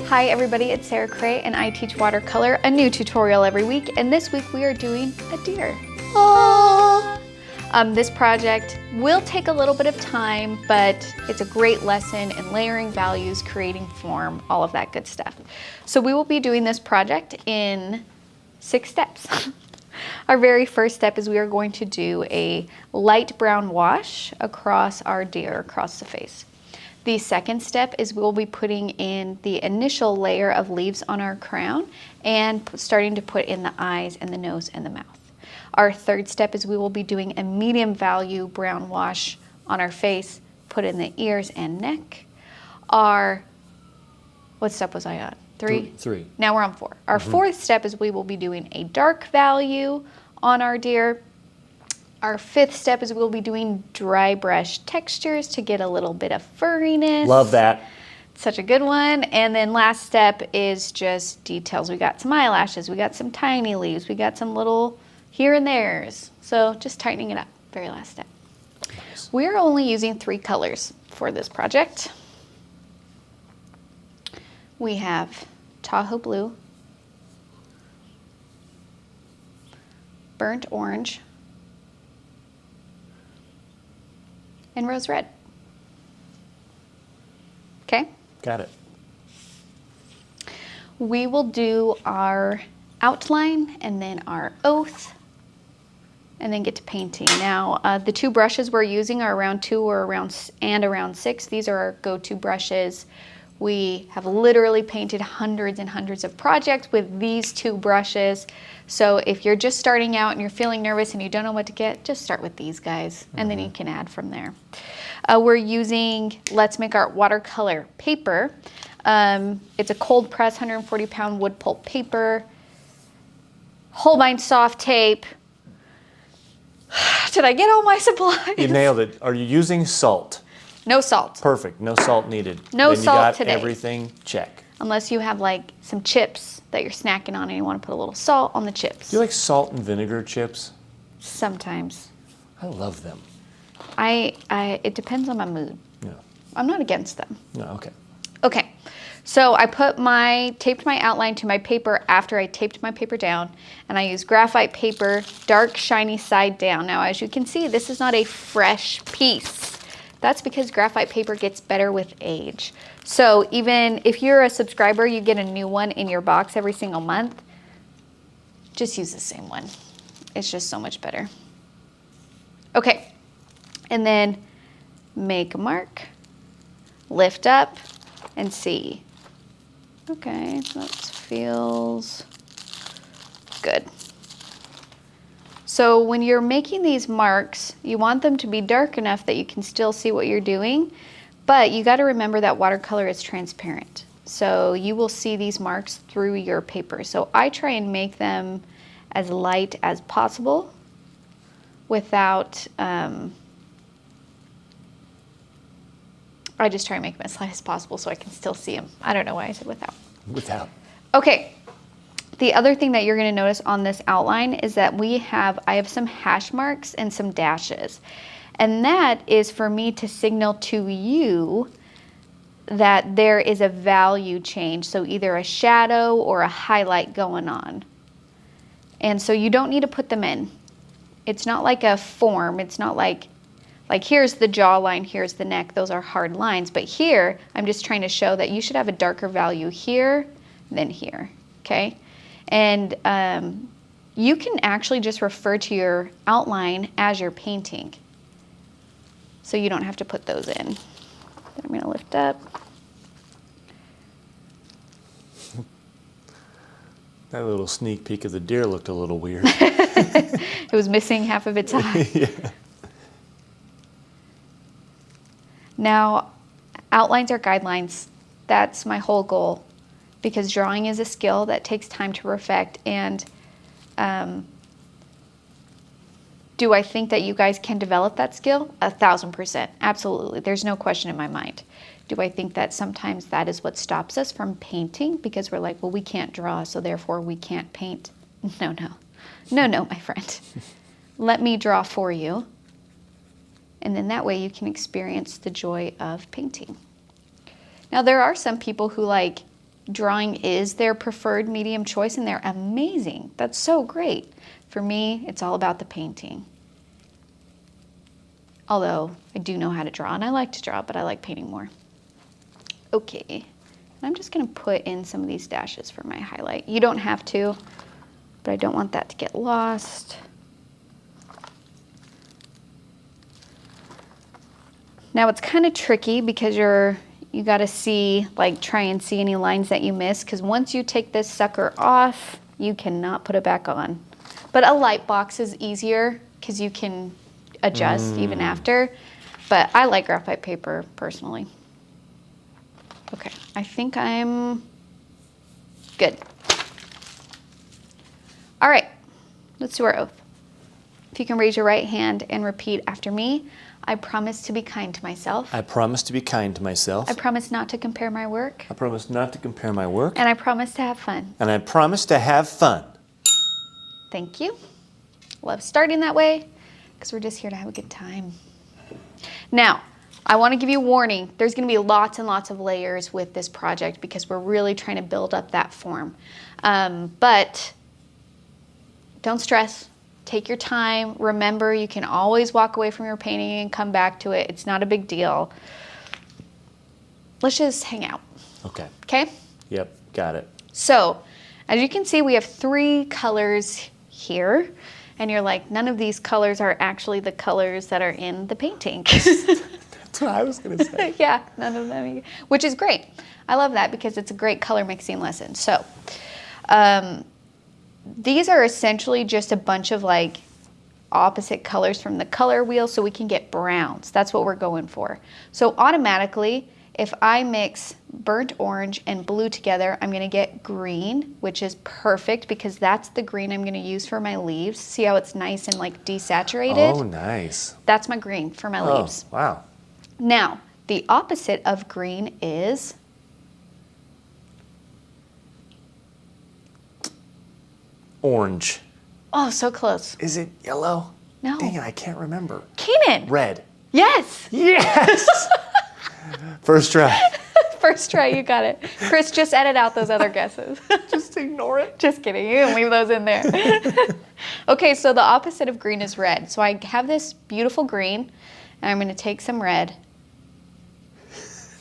Hi everybody, it's Sarah Cray and I teach watercolor, a new tutorial every week, and this week we are doing a deer. This project will take a little bit of time, but it's a great lesson in layering values, creating form, all of that good stuff. So we will be doing this project in 6 steps. Our very first step is we are going to do a light brown wash across our deer, across the face. The second step is we'll be putting in the initial layer of leaves on our crown and starting to put in the eyes and the nose and the mouth. Our third step is we will be doing a medium value brown wash on our face, put in the ears and neck. What step was I on? 3? 3. Now we're on 4. Our fourth step is we will be doing a dark value on our deer. Our fifth step is we'll be doing dry brush textures to get a little bit of furriness. Love that. Such a good one. And then last step is just details. We got some eyelashes, we got some tiny leaves, we got some little here and there's. So just tightening it up, very last step. Nice. We're only using 3 colors for this project. We have Tahoe blue, burnt orange, and rose red. Okay? Got it. We will do our outline and then our oath and then get to painting. Now, the 2 brushes we're using are around 2 or around 6. These are our go-to brushes. We have literally painted hundreds and hundreds of projects with these 2 brushes. So if you're just starting out and you're feeling nervous and you don't know what to get, just start with these guys and then you can add from there. We're using Let's Make Art watercolor paper. It's a cold press 140 pound wood pulp paper, Holbein soft tape. Did I get all my supplies? You nailed it. Are you using salt? No salt. Perfect. No salt needed. No then salt you got today. Everything check. Unless you have like some chips that you're snacking on and you want to put a little salt on the chips. Do you like salt and vinegar chips? Sometimes. I love them. It depends on my mood. Yeah. I'm not against them. No, okay. Okay, so I taped my outline to my paper after I taped my paper down, and I used graphite paper, dark shiny side down. Now as you can see, this is not a fresh piece. That's because graphite paper gets better with age. So even if you're a subscriber, you get a new one in your box every single month, just use the same one. It's just so much better. Okay, and then make a mark, lift up, and see. Okay, that feels good. So when you're making these marks, you want them to be dark enough that you can still see what you're doing, but you got to remember that watercolor is transparent. So you will see these marks through your paper. So I try and make them as light as possible without, I just try and make them as light as possible so I can still see them. I don't know why I said without. Without. Okay. The other thing that you're going to notice on this outline is that I have some hash marks and some dashes. And that is for me to signal to you that there is a value change. So either a shadow or a highlight going on. And so you don't need to put them in. It's not like a form. It's not like here's the jawline, here's the neck. Those are hard lines. But here, I'm just trying to show that you should have a darker value here than here. Okay? And you can actually just refer to your outline as you're painting. So you don't have to put those in. I'm going to lift up. That little sneak peek of the deer looked a little weird. It was missing half of its eye. Yeah. Now, outlines are guidelines. That's my whole goal. Because drawing is a skill that takes time to perfect, and do I think that you guys can develop that skill? 1,000%, absolutely. There's no question in my mind. Do I think that sometimes that is what stops us from painting because we're like, well, we can't draw, so therefore we can't paint? No, my friend. Let me draw for you, and then that way you can experience the joy of painting. Now, there are some people who like drawing is their preferred medium choice and they're amazing. That's so great. For me, it's all about the painting. Although I do know how to draw and I like to draw, but I like painting more. Okay, I'm just gonna put in some of these dashes for my highlight. You don't have to, but I don't want that to get lost. Now it's kind of tricky because you gotta see, like try and see any lines that you miss, because once you take this sucker off, you cannot put it back on. But a light box is easier because you can adjust even after, but I like graphite paper personally. Okay, I think I'm good. All right, let's do our oath. If you can raise your right hand and repeat after me. I promise to be kind to myself. I promise to be kind to myself. I promise not to compare my work. I promise not to compare my work. And I promise to have fun. And I promise to have fun. Thank you. Love starting that way because we're just here to have a good time. Now, I want to give you a warning. There's going to be lots and lots of layers with this project because we're really trying to build up that form. But don't stress. Take your time. Remember, you can always walk away from your painting and come back to it. It's not a big deal. Let's just hang out. Okay. Okay? Yep, got it. So, as you can see, we have 3 colors here. And you're like, none of these colors are actually the colors that are in the painting. That's what I was going to say. Yeah, none of them. Which is great. I love that because it's a great color mixing lesson. So, these are essentially just a bunch of like opposite colors from the color wheel so we can get browns. That's what we're going for. So automatically, if I mix burnt orange and blue together, I'm gonna get green, which is perfect because that's the green I'm gonna use for my leaves. See how it's nice and like desaturated? Oh, nice. That's my green for my leaves. Wow. Now, the opposite of green is Orange. oh, so close. Is it yellow? No. Dang it, I can't remember. Keenan. Red. Yes. Yes! First try. First try, you got it. Chris, just edit out those other guesses. Just ignore it. Just kidding, you can leave those in there. Okay, so the opposite of green is red. So I have this beautiful green, and I'm gonna take some red.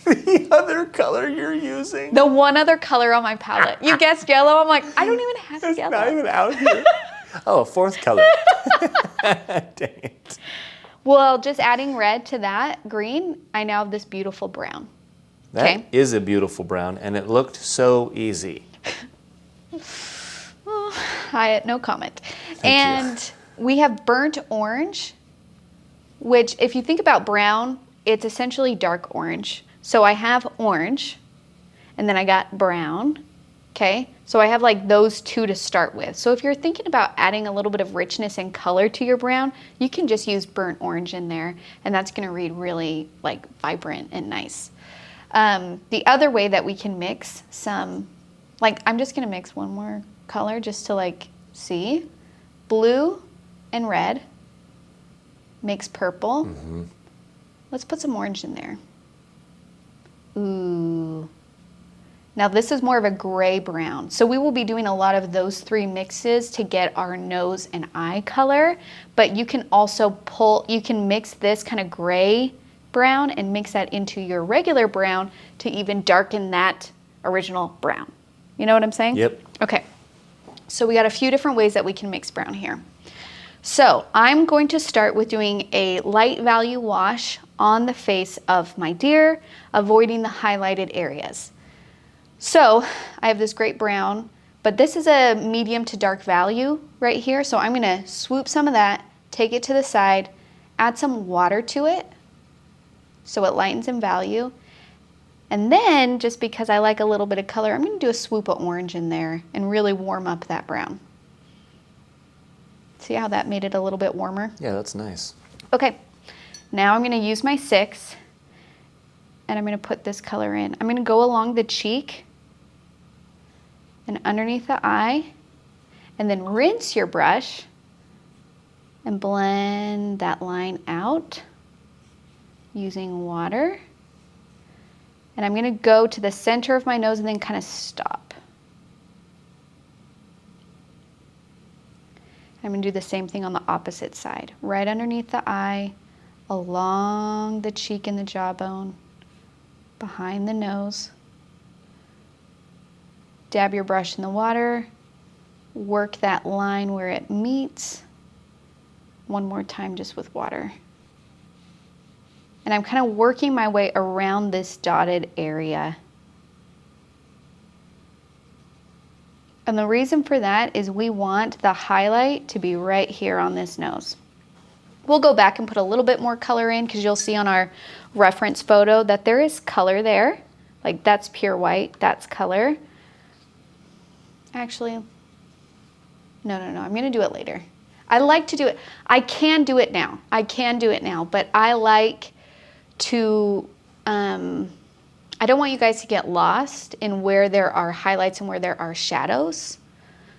The other color you're using. The one other color on my palette. You guessed yellow, I'm like, I don't even have It's yellow. not even out here. Oh, a 4th color. Dang it. Well, just adding red to that green, I now have this beautiful brown. That is a beautiful brown, and it looked so easy. No comment. Thank you. We have burnt orange, which if you think about brown, it's essentially dark orange. So I have orange, and then I got brown, okay? So I have like those 2 to start with. So if you're thinking about adding a little bit of richness and color to your brown, you can just use burnt orange in there, and that's gonna read really like vibrant and nice. The other way that we can mix some, like I'm just gonna mix one more color just to like see. Blue and red makes purple. Mm-hmm. Let's put some orange in there. Ooh. Now this is more of a gray brown. So we will be doing a lot of those 3 mixes to get our nose and eye color, but you can also you can mix this kind of gray brown and mix that into your regular brown to even darken that original brown. You know what I'm saying? Yep. Okay. So we got a few different ways that we can mix brown here. So I'm going to start with doing a light value wash on the face of my deer, avoiding the highlighted areas. So I have this great brown, but this is a medium to dark value right here. So I'm gonna swoop some of that, take it to the side, add some water to it so it lightens in value. And then, just because I like a little bit of color, I'm gonna do a swoop of orange in there and really warm up that brown. See how that made it a little bit warmer? Yeah, that's nice. Okay, now I'm gonna use my 6 and I'm gonna put this color in. I'm gonna go along the cheek and underneath the eye, and then rinse your brush and blend that line out using water. And I'm going to go to the center of my nose and then kind of stop. I'm going to do the same thing on the opposite side. Right underneath the eye, along the cheek and the jawbone, behind the nose. Dab your brush in the water. Work that line where it meets. One more time just with water. And I'm kind of working my way around this dotted area. And the reason for that is we want the highlight to be right here on this nose. We'll go back and put a little bit more color in because you'll see on our reference photo that there is color there. Like that's pure white, that's color. Actually, no, I'm gonna do it later. I like to do it. I can do it now, but I like to, I don't want you guys to get lost in where there are highlights and where there are shadows.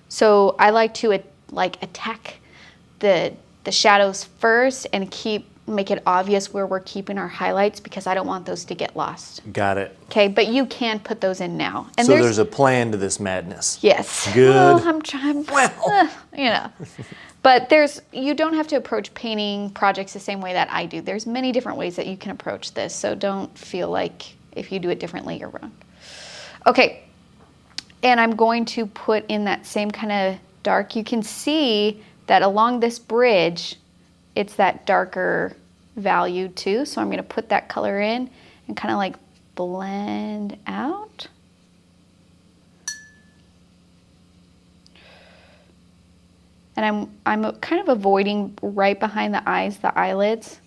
So I like to attack the shadows first and make it obvious where we're keeping our highlights because I don't want those to get lost. Got it. Okay, but you can put those in now. And so there's a plan to this madness. Yes. Good. Well, I'm trying, you know. But you don't have to approach painting projects the same way that I do. There's many different ways that you can approach this, so don't feel like if you do it differently, you're wrong. Okay, and I'm going to put in that same kind of dark. You can see that along this bridge, it's that darker value too. So I'm going to put that color in and kind of like blend out. And I'm kind of avoiding right behind the eyes, the eyelids.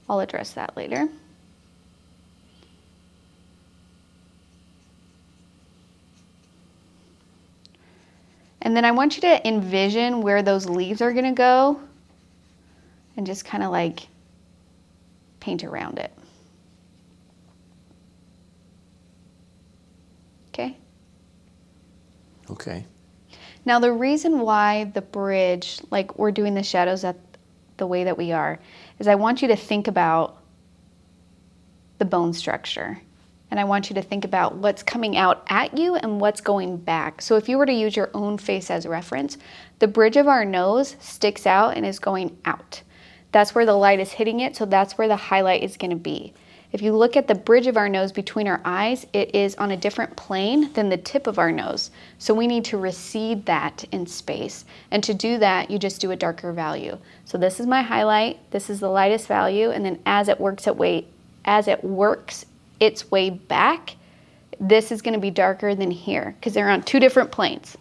I'll address that later. And then I want you to envision where those leaves are going to go and just kind of like paint around it. Okay? Okay. Now the reason why the bridge, like we're doing the shadows the way that we are, is I want you to think about the bone structure. And I want you to think about what's coming out at you and what's going back. So if you were to use your own face as a reference, the bridge of our nose sticks out and is going out. That's where the light is hitting it, so that's where the highlight is going to be. If you look at the bridge of our nose between our eyes, it is on a different plane than the tip of our nose. So we need to recede that in space. And to do that, you just do a darker value. So this is my highlight, this is the lightest value, and then as it works its way back, this is going to be darker than here because they're on two different planes.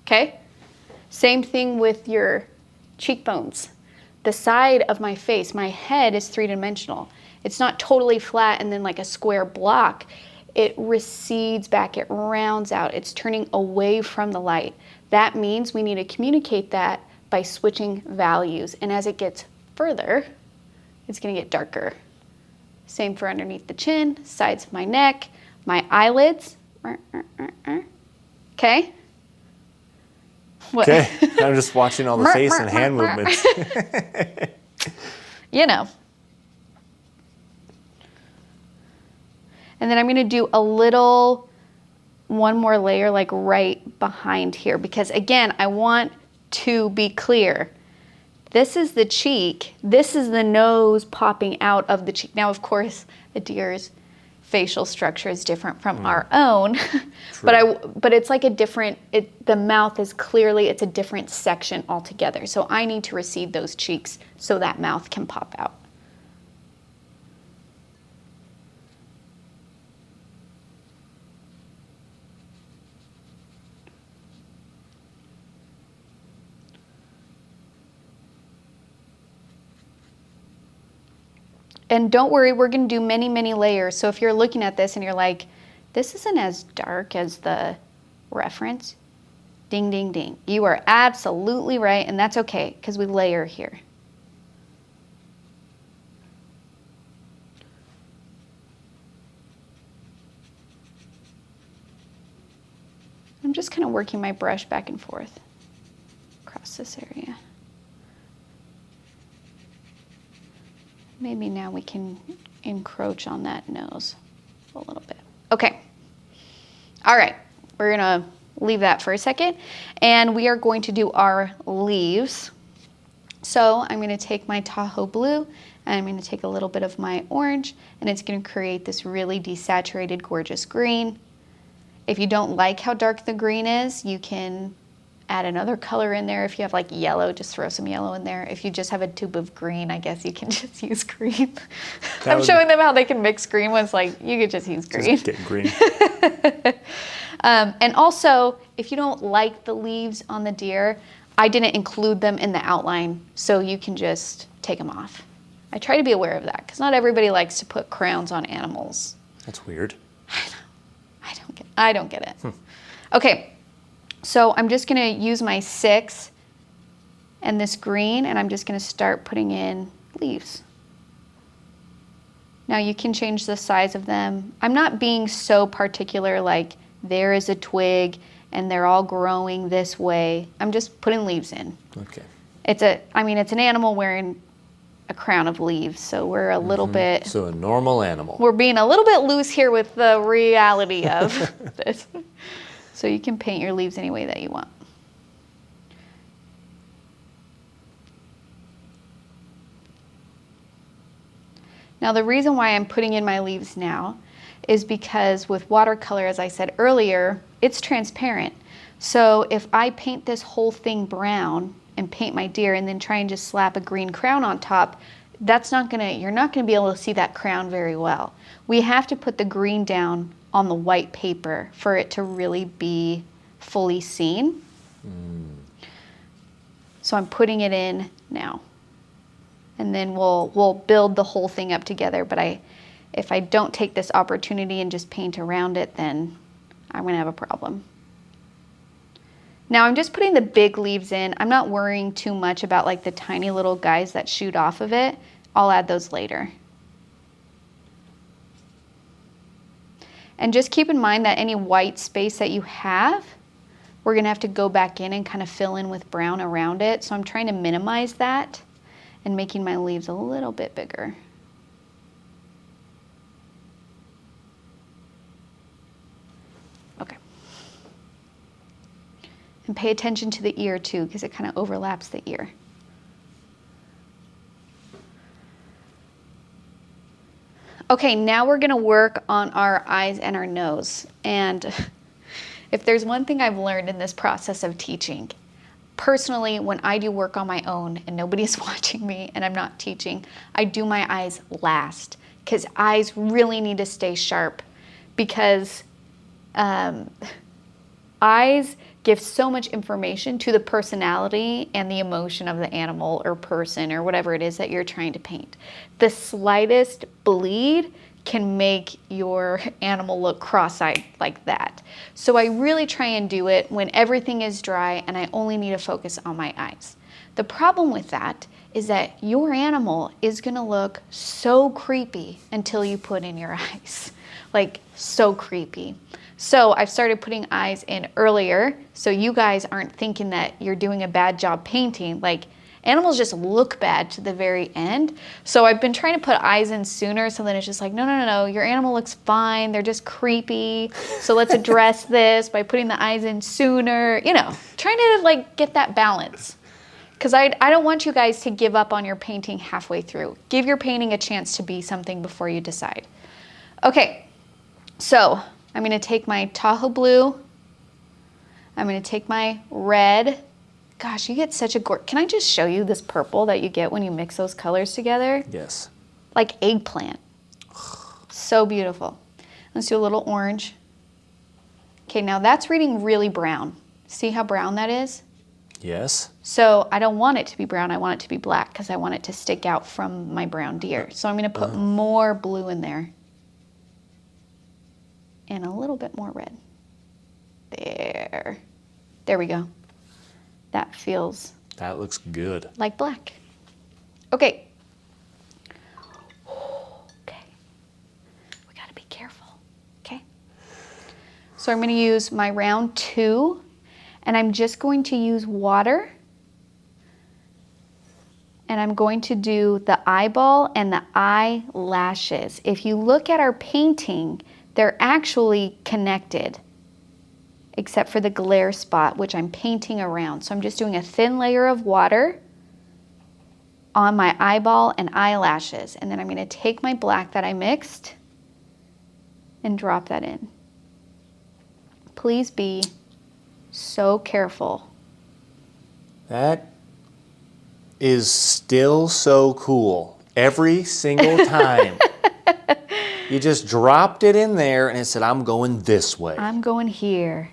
Okay? Same thing with your cheekbones. The side of my face, my head is three-dimensional. It's not totally flat and then like a square block. It recedes back, it rounds out, it's turning away from the light. That means we need to communicate that by switching values. And as it gets further, it's going to get darker. Same for underneath the chin, sides of my neck, my eyelids. Okay? What? Okay, I'm just watching all the face and hand movements. You know. And then I'm going to do one more layer like right behind here because again, I want to be clear. This is the cheek, this is the nose popping out of the cheek. Now, of course, a deer's facial structure is different from our own, but it's like a different, the mouth is clearly, it's a different section altogether. So I need to recede those cheeks so that mouth can pop out. And don't worry, we're going to do many, many layers. So if you're looking at this and you're like, this isn't as dark as the reference, ding, ding, ding. You are absolutely right, and that's okay, because we layer here. I'm just kind of working my brush back and forth across this area. Maybe now we can encroach on that nose a a little bit. Okay. All right. We're going to leave that for a second. And we are going to do our leaves. So I'm going to take my Tahoe blue and I'm going to take a little bit of my orange, and it's going to create this really desaturated, gorgeous green. If you don't like how dark the green is, you can add another color in there. If you have like yellow, just throw some yellow in there. If you just have a tube of green, I guess you can just use green. I'm showing them how they can mix green ones. Like, you could just use green. Just get green. And also, if you don't like the leaves on the deer, I didn't include them in the outline, so you can just take them off. I try to be aware of that, because not everybody likes to put crowns on animals. That's weird. I don't get it. Okay, so I'm just gonna use my 6 and this green, and I'm just gonna start putting in leaves. Now you can change the size of them. I'm not being so particular, like there is a twig and they're all growing this way. I'm just putting leaves in. Okay. It's an animal wearing a crown of leaves, so we're a little bit... So a normal animal. We're being a little bit loose here with the reality of this. So you can paint your leaves any way that you want. Now the reason why I'm putting in my leaves now is because with watercolor, as I said earlier, it's transparent. So if I paint this whole thing brown and paint my deer and then try and just slap a green crown on top, you're not gonna be able to see that crown very well. We have to put the green down on the white paper for it to really be fully seen. So I'm putting it in now. And then we'll build the whole thing up together, but if I don't take this opportunity and just paint around it, then I'm gonna have a problem. Now I'm just putting the big leaves in. I'm not worrying too much about like the tiny little guys that shoot off of it. I'll add those later. And just keep in mind that any white space that you have, we're gonna have to go back in and kind of fill in with brown around it. So I'm trying to minimize that and making my leaves a little bit bigger. Okay. And pay attention to the ear too, because it kind of overlaps the ear. Okay, now we're gonna work on our eyes and our nose. And if there's one thing I've learned in this process of teaching, personally, when I do work on my own and nobody's watching me and I'm not teaching, I do my eyes last, because eyes really need to stay sharp, because eyes give so much information to the personality and the emotion of the animal or person or whatever it is that you're trying to paint. The slightest bleed can make your animal look cross-eyed like that. So I really try and do it when everything is dry and I only need to focus on my eyes. The problem with that is that your animal is gonna look so creepy until you put in your eyes. Like, so creepy. So I've started putting eyes in earlier, so you guys aren't thinking that you're doing a bad job painting. Like, animals just look bad to the very end. So I've been trying to put eyes in sooner, so then it's just like, no, your animal looks fine, they're just creepy. So let's address this by putting the eyes in sooner, you know, trying to like get that balance. Because I don't want you guys to give up on your painting halfway through. Give your painting a chance to be something before you decide. Okay, so I'm gonna take my Tahoe blue, I'm gonna take my red. Gosh, you get such a can I just show you this purple that you get when you mix those colors together? Yes. Like eggplant. So beautiful. Let's do a little orange. Okay, now that's reading really brown. See how brown that is? Yes. So I don't want it to be brown, I want it to be black, because I want it to stick out from my brown deer. So I'm gonna put more blue in there. And a little bit more red. There we go. That feels... That looks good. Like black. Okay. Okay. We gotta be careful, okay? So I'm gonna use my round 2, and I'm just going to use water, and I'm going to do the eyeball and the eyelashes. If you look at our painting, they're actually connected, except for the glare spot, which I'm painting around. So I'm just doing a thin layer of water on my eyeball and eyelashes. And then I'm gonna take my black that I mixed and drop that in. Please be so careful. That is still so cool. Every single time. You just dropped it in there and it said, I'm going this way. I'm going here.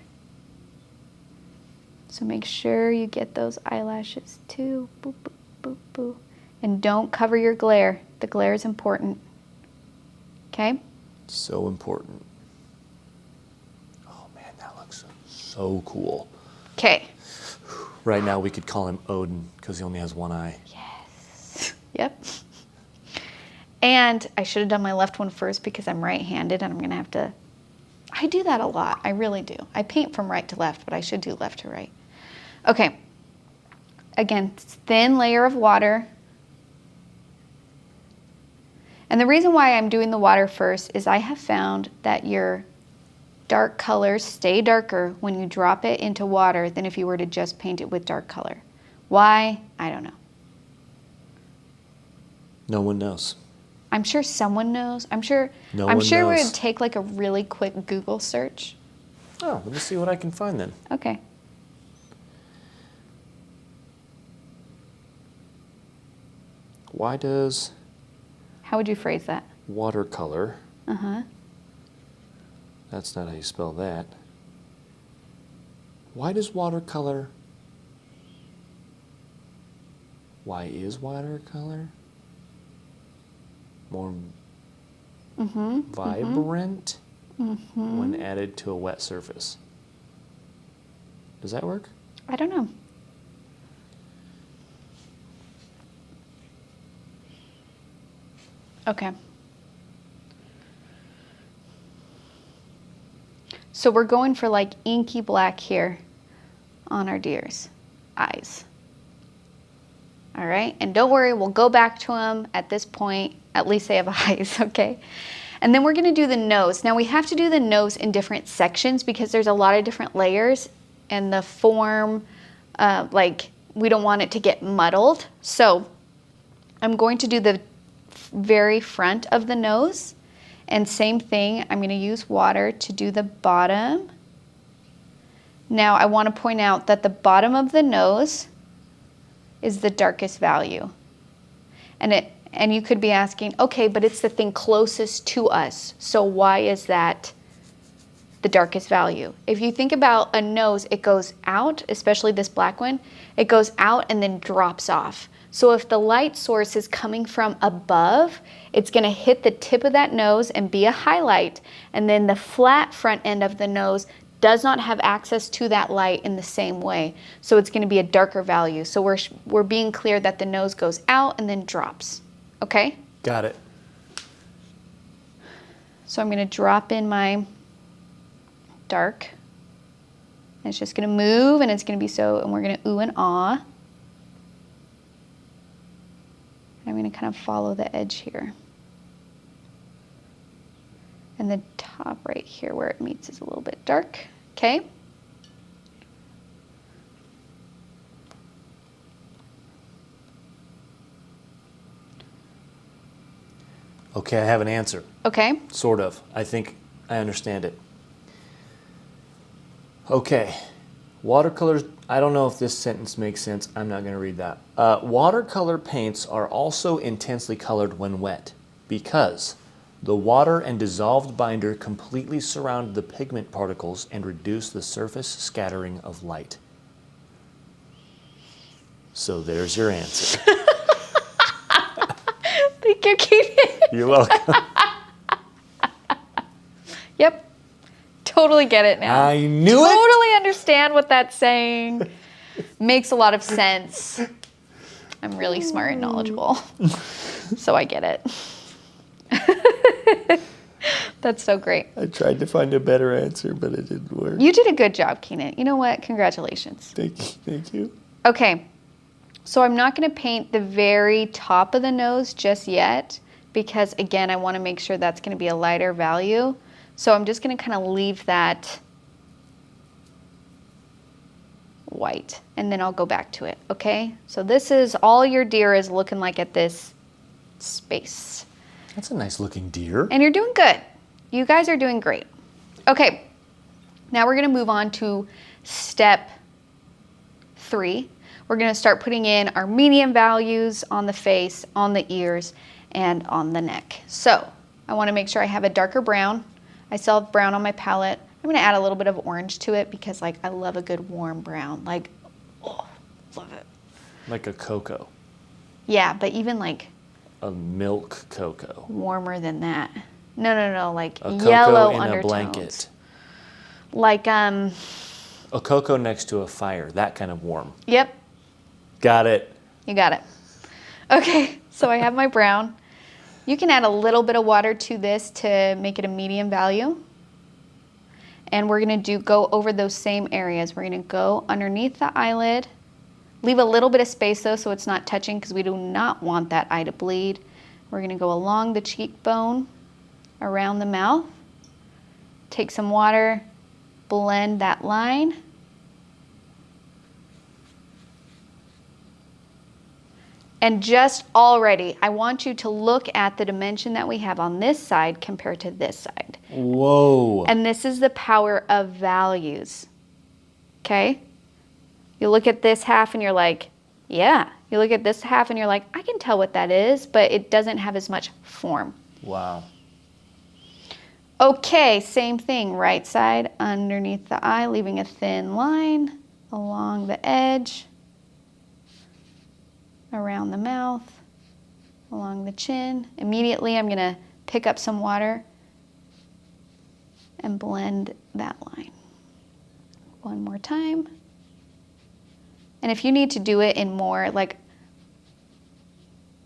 So make sure you get those eyelashes too. Boop, boop, boop, boop. And don't cover your glare. The glare is important. Okay? So important. Oh man, that looks so cool. Okay. Right now we could call him Odin because he only has one eye. Yes. Yep. And I should have done my left one first because I'm right-handed and I'm going to have to... I do that a lot. I really do. I paint from right to left, but I should do left to right. Okay. Again, thin layer of water. And the reason why I'm doing the water first is I have found that your dark colors stay darker when you drop it into water than if you were to just paint it with dark color. Why? I don't know. No one knows. I'm sure someone knows. I'm sure No it one knows. would take like a really quick Google search. Oh, let me see what I can find then. Okay. Why does How would you phrase that? watercolor, Uh-huh. that's not how you spell that. Why does watercolor, why is watercolor more vibrant when added to a wet surface? Does that work? I don't know. Okay. So we're going for like inky black here on our deer's eyes. All right, and don't worry, we'll go back to them at this point. At least they have eyes, okay? And then we're gonna do the nose. Now we have to do the nose in different sections because there's a lot of different layers and the form, like we don't want it to get muddled. So I'm going to do the very front of the nose, and same thing, I'm gonna use water to do the bottom. Now I wanna point out that the bottom of the nose is the darkest value. And you could be asking, okay, but it's the thing closest to us, so why is that the darkest value? If you think about a nose, it goes out, especially this black one, it goes out and then drops off. So if the light source is coming from above, it's gonna hit the tip of that nose and be a highlight, and then the flat front end of the nose does not have access to that light in the same way. So it's gonna be a darker value. So we're being clear that the nose goes out and then drops, okay? Got it. So I'm gonna drop in my dark. And it's just gonna move and it's gonna be so, and we're gonna ooh and ah. I'm gonna kind of follow the edge here. And the top right here where it meets is a little bit dark, okay? Okay, I have an answer. Okay. Sort of. I think I understand it. Okay. Watercolors, I don't know if this sentence makes sense. I'm not going to read that. Watercolor paints are also intensely colored when wet because the water and dissolved binder completely surround the pigment particles and reduce the surface scattering of light. So there's your answer. Thank you, Keaton. You're welcome. Yep. Totally get it now. I knew it. Totally understand what that's saying. Makes a lot of sense. I'm really smart and knowledgeable. So I get it. That's so great. I tried to find a better answer, but it didn't work. You did a good job, Keenan. You know what? Congratulations. Thank you. Thank you. Okay. So I'm not going to paint the very top of the nose just yet because, again, I want to make sure that's going to be a lighter value. So I'm just gonna kind of leave that white, and then I'll go back to it, okay? So this is all your deer is looking like at this space. That's a nice looking deer. And you're doing good. You guys are doing great. Okay, now we're gonna move on to step 3. We're gonna start putting in our medium values on the face, on the ears, and on the neck. So I wanna make sure I have a darker brown. I still have brown on my palette. I'm gonna add a little bit of orange to it because like I love a good warm brown. Like, oh, love it. Like a cocoa. Yeah, but even like A milk cocoa. warmer than that. No, like A cocoa yellow in undertones. a blanket. Like, A cocoa next to a fire, that kind of warm. yep, Got it. you got it. Okay, so I have my brown. You can add a little bit of water to this to make it a medium value. And we're gonna go over those same areas. We're gonna go underneath the eyelid, leave a little bit of space though so it's not touching because we do not want that eye to bleed. We're gonna go along the cheekbone, around the mouth, take some water, blend that line. And just already, I want you to look at the dimension that we have on this side compared to this side. Whoa. And this is the power of values, okay? You look at this half and you're like, yeah. You look at this half and you're like, I can tell what that is, but it doesn't have as much form. Wow. Okay, same thing, right side underneath the eye, leaving a thin line along the edge, around the mouth, along the chin. Immediately I'm gonna pick up some water and blend that line. One more time. And if you need to do it in more, like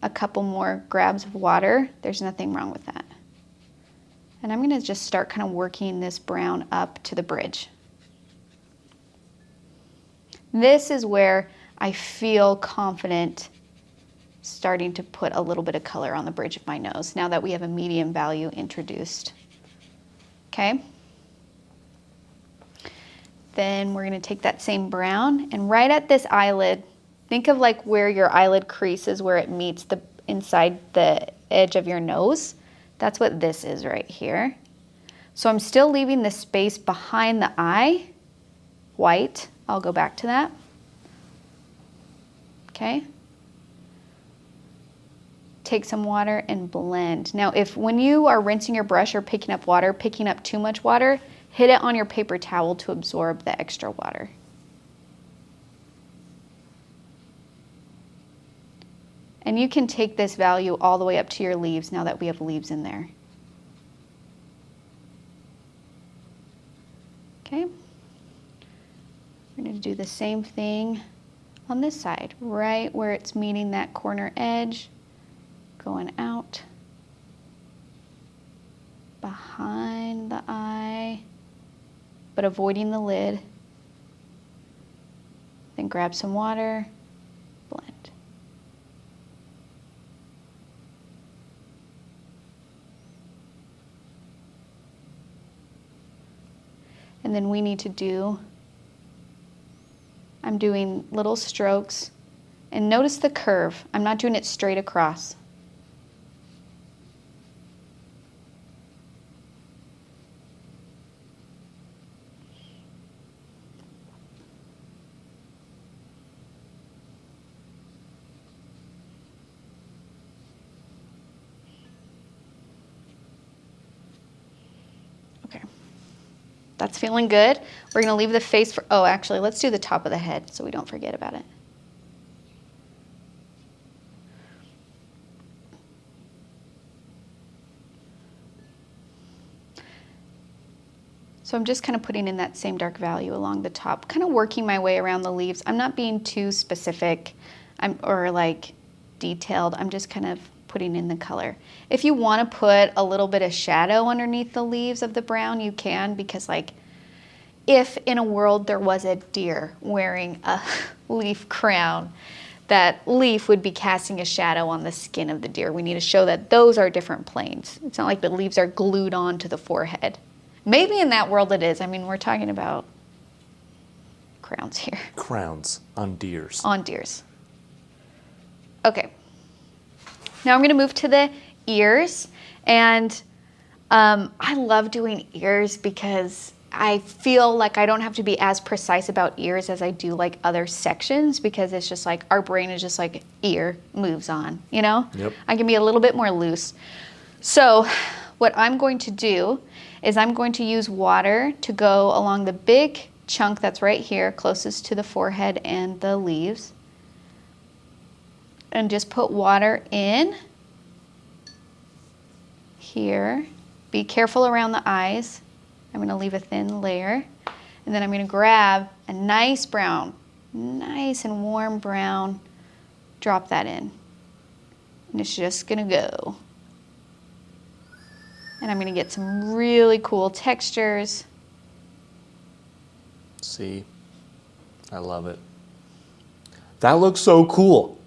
a couple more grabs of water, there's nothing wrong with that. And I'm gonna just start kind of working this brown up to the bridge. This is where I feel confident starting to put a little bit of color on the bridge of my nose now that we have a medium value introduced. Okay? Then we're gonna take that same brown and right at this eyelid, think of like where your eyelid crease is, where it meets the inside the edge of your nose. That's what this is right here. So I'm still leaving the space behind the eye, white. I'll go back to that. Okay. Take some water and blend. Now, if when you are rinsing your brush or picking up water, picking up too much water, hit it on your paper towel to absorb the extra water. And you can take this value all the way up to your leaves now that we have leaves in there. Okay. We're going to do the same thing on this side, right where it's meeting that corner edge, going out, behind the eye, but avoiding the lid. Then grab some water, blend. And then we need to do, I'm doing little strokes, and notice the curve. I'm not doing it straight across. That's feeling good. We're gonna leave the face for, oh, actually, let's do the top of the head so we don't forget about it. So I'm just kind of putting in that same dark value along the top, kind of working my way around the leaves. I'm not being too specific or like detailed. I'm just kind of putting in the color. If you want to put a little bit of shadow underneath the leaves of the brown, you can, because like if in a world there was a deer wearing a leaf crown, that leaf would be casting a shadow on the skin of the deer. We need to show that those are different planes. It's not like the leaves are glued onto the forehead. Maybe in that world it is. I mean, we're talking about crowns here. Crowns on deers. On deers. Okay. Now I'm going to move to the ears. And I love doing ears because I feel like I don't have to be as precise about ears as I do like other sections, because it's just like our brain is just like ear moves on, you know? Yep. I can be a little bit more loose. So what I'm going to do is I'm going to use water to go along the big chunk that's right here, closest to the forehead and the leaves. And just put water in here. Be careful around the eyes. I'm going to leave a thin layer. And then I'm going to grab a nice brown, nice and warm brown, drop that in. And it's just going to go. And I'm going to get some really cool textures. See? I love it. That looks so cool.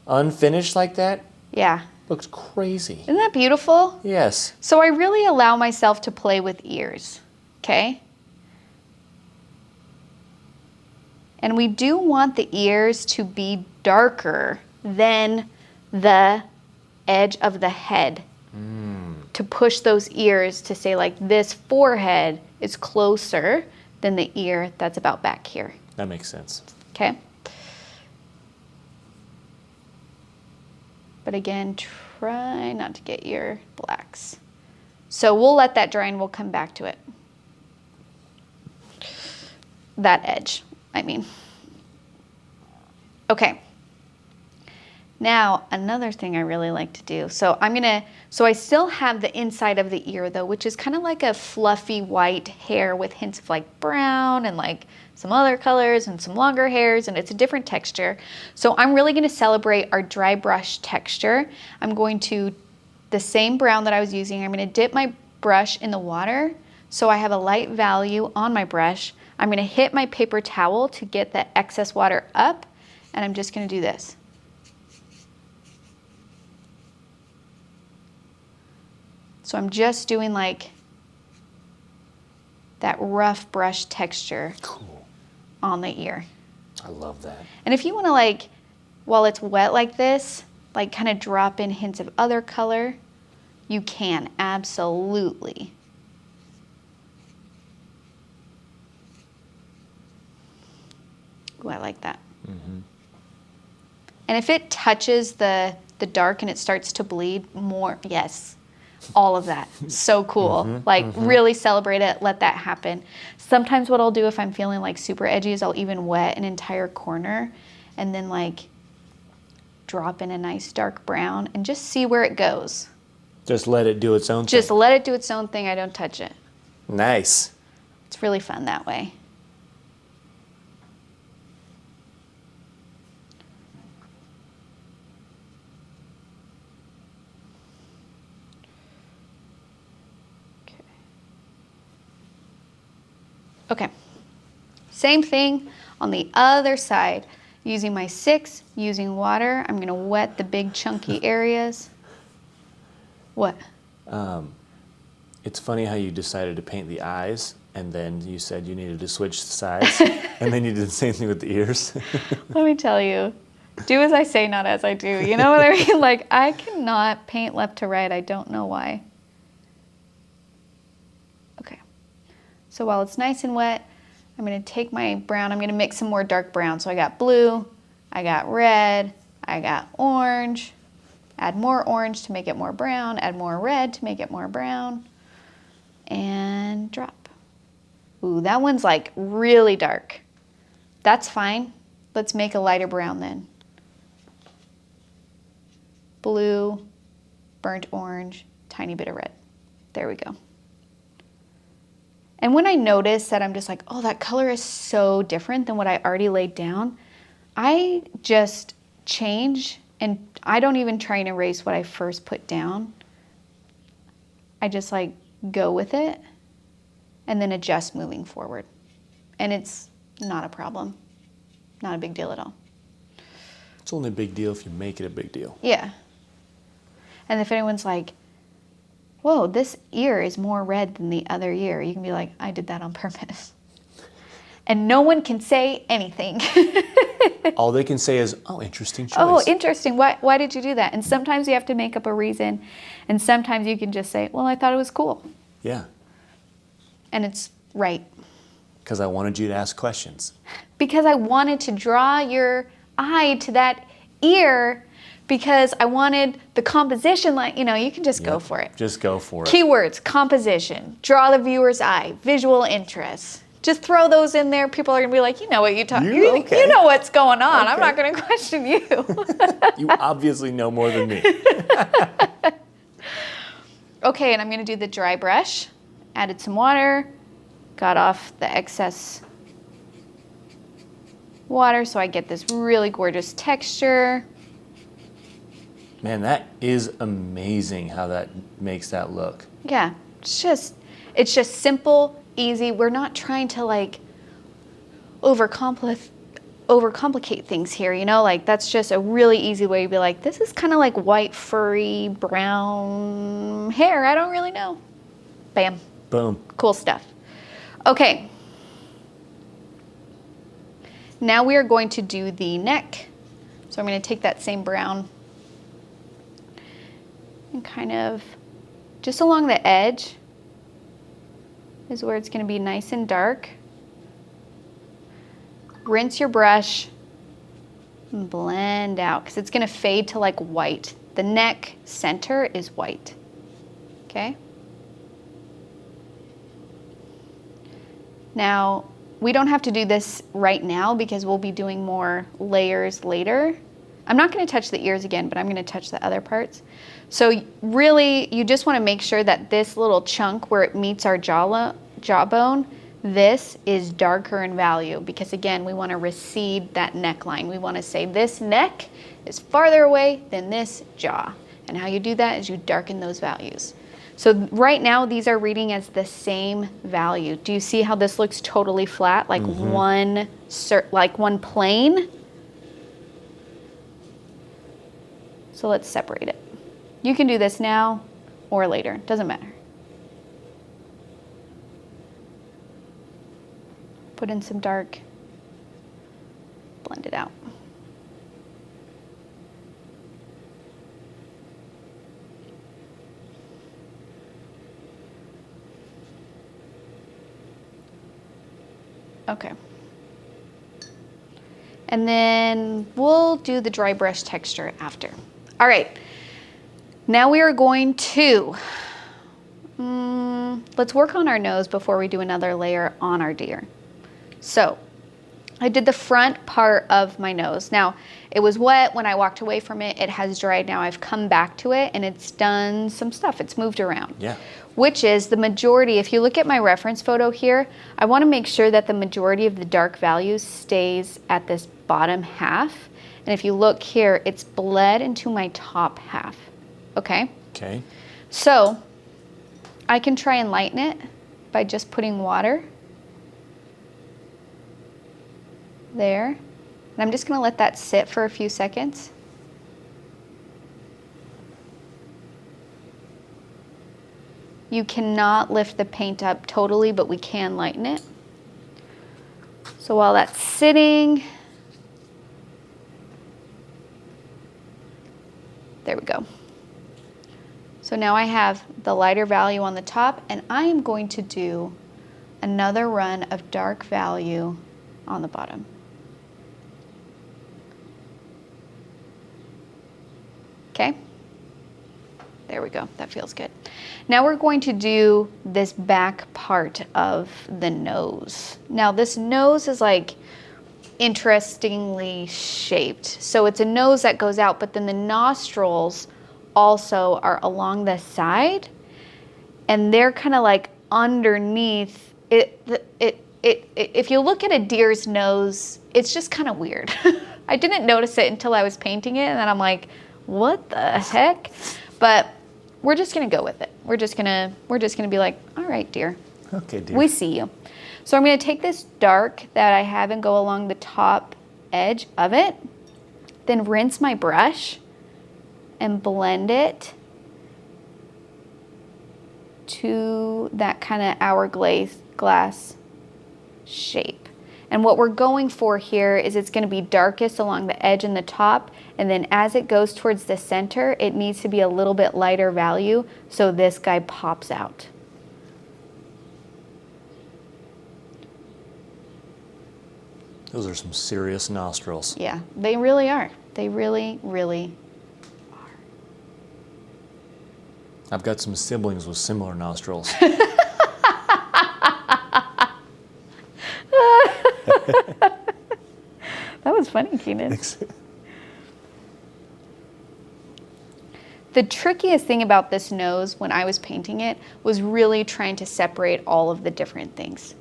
Unfinished like that? Yeah. Looks crazy. Isn't that beautiful? Yes. So I really allow myself to play with ears, okay? And we do want the ears to be darker than the edge of the head. To push those ears to say like this forehead is closer than the ear that's about back here, That makes sense. okay? But again, try not to get your blacks. So we'll let that dry and we'll come back to it. That edge, I mean. Okay. Now, another thing I really like to do. So I still have the inside of the ear though, which is kind of like a fluffy white hair with hints of like brown and like some other colors and some longer hairs, and it's a different texture. So I'm really going to celebrate our dry brush texture. I'm going to, the same brown that I was using, I'm going to dip my brush in the water so I have a light value on my brush. I'm going to hit my paper towel to get the excess water up, and I'm just going to do this. So I'm just doing like that rough brush texture. Cool. On the ear. I love that. And if you want to like, while it's wet like this, like kind of drop in hints of other color, you can, absolutely. Ooh, I like that. Mm-hmm. And if it touches the dark and it starts to bleed more, yes, all of that. So cool. Like really celebrate it, let that happen. Sometimes what I'll do if I'm feeling like super edgy is I'll even wet an entire corner and then like drop in a nice dark brown and just see where it goes. Just let it do its own thing. Just let it do its own thing. I don't touch it. Nice. It's really fun that way. Okay, same thing on the other side. Using my 6, using water, I'm gonna wet the big chunky areas. What? It's funny how you decided to paint the eyes, and then you said you needed to switch sides, and then you did the same thing with the ears. Let me tell you, do as I say, not as I do. You know what I mean? Like, I cannot paint left to right. I don't know why. Okay. So while it's nice and wet, I'm going to take my brown. I'm going to mix some more dark brown. So I got blue, I got red, I got orange. Add more orange to make it more brown. Add more red to make it more brown. And drop. Ooh, that one's like really dark. That's fine. Let's make a lighter brown then. Blue, burnt orange, tiny bit of red. There we go. And when I notice that I'm just like, oh, that color is so different than what I already laid down, I just change, and I don't even try and erase what I first put down. I just like go with it and then adjust moving forward. And it's not a problem. Not a big deal at all. It's only a big deal if you make it a big deal. Yeah. And if anyone's like, whoa, this ear is more red than the other ear. You can be like, I did that on purpose. And no one can say anything. All they can say is, oh, interesting choice. Oh, interesting. Why did you do that? And sometimes you have to make up a reason. And sometimes you can just say, well, I thought it was cool. Yeah. And it's right. Because I wanted you to ask questions. Because I wanted to draw your eye to that ear, because I wanted the composition, like, you know, you can just go for it. Just go for it. Keywords, composition, draw the viewer's eye, visual interest. Just throw those in there. People are going to be like, you know what you're talking about. You know what's going on. Okay. I'm not going to question you. You obviously know more than me. Okay, and I'm going to do the dry brush. Added some water. Got off the excess water so I get this really gorgeous texture. Man, that is amazing how that makes that look. Yeah, it's just simple, easy. We're not trying to like overcomplicate things here, you know? Like, that's just a really easy way to be like, this is kind of like white, furry, brown hair. I don't really know. Bam. Boom. Cool stuff. Okay. Now we are going to do the neck. So I'm going to take that same brown and kind of just along the edge is where it's going to be nice and dark. Rinse your brush and blend out, because it's going to fade to like white. The neck center is white. Okay? Now, we don't have to do this right now because we'll be doing more layers later. I'm not going to touch the ears again, but I'm going to touch the other parts. So really, you just want to make sure that this little chunk where it meets our jawbone, this is darker in value, because again, we want to recede that neckline. We want to say this neck is farther away than this jaw. And how you do that is you darken those values. So right now, these are reading as the same value. Do you see how this looks totally flat, like one plane? So let's separate it. You can do this now or later, doesn't matter. Put in some dark, blend it out. Okay. And then we'll do the dry brush texture after. All right. Now we are going to, let's work on our nose before we do another layer on our deer. So I did the front part of my nose. Now, it was wet when I walked away from it. It has dried now. I've come back to it and it's done some stuff. It's moved around. Yeah. Which is the majority. If you look at my reference photo here, I want to make sure that the majority of the dark values stays at this bottom half. And if you look here, it's bled into my top half. Okay? Okay. So I can try and lighten it by just putting water there. And I'm just going to let that sit for a few seconds. You cannot lift the paint up totally, but we can lighten it. So while that's sitting, there we go. So now I have the lighter value on the top, and I am going to do another run of dark value on the bottom. Okay? There we go, that feels good. Now we're going to do this back part of the nose. Now this nose is like interestingly shaped. So it's a nose that goes out, but then the nostrils also are along the side, and they're kind of like underneath it. If you look at a deer's nose, it's just kind of weird. I didn't notice it until I was painting it, and then I'm like, what the heck? But we're just gonna go with it. We're just gonna be like, all right, dear. Okay, dear. We see you. So I'm gonna take this dark that I have and go along the top edge of it, then rinse my brush and blend it to that kind of hourglass shape. And what we're going for here is it's going to be darkest along the edge and the top, and then as it goes towards the center, it needs to be a little bit lighter value so this guy pops out. Those are some serious nostrils. Yeah, they really are. They really, really are. I've got some siblings with similar nostrils. That was funny, Keenan. The trickiest thing about this nose when I was painting it was really trying to separate all of the different things.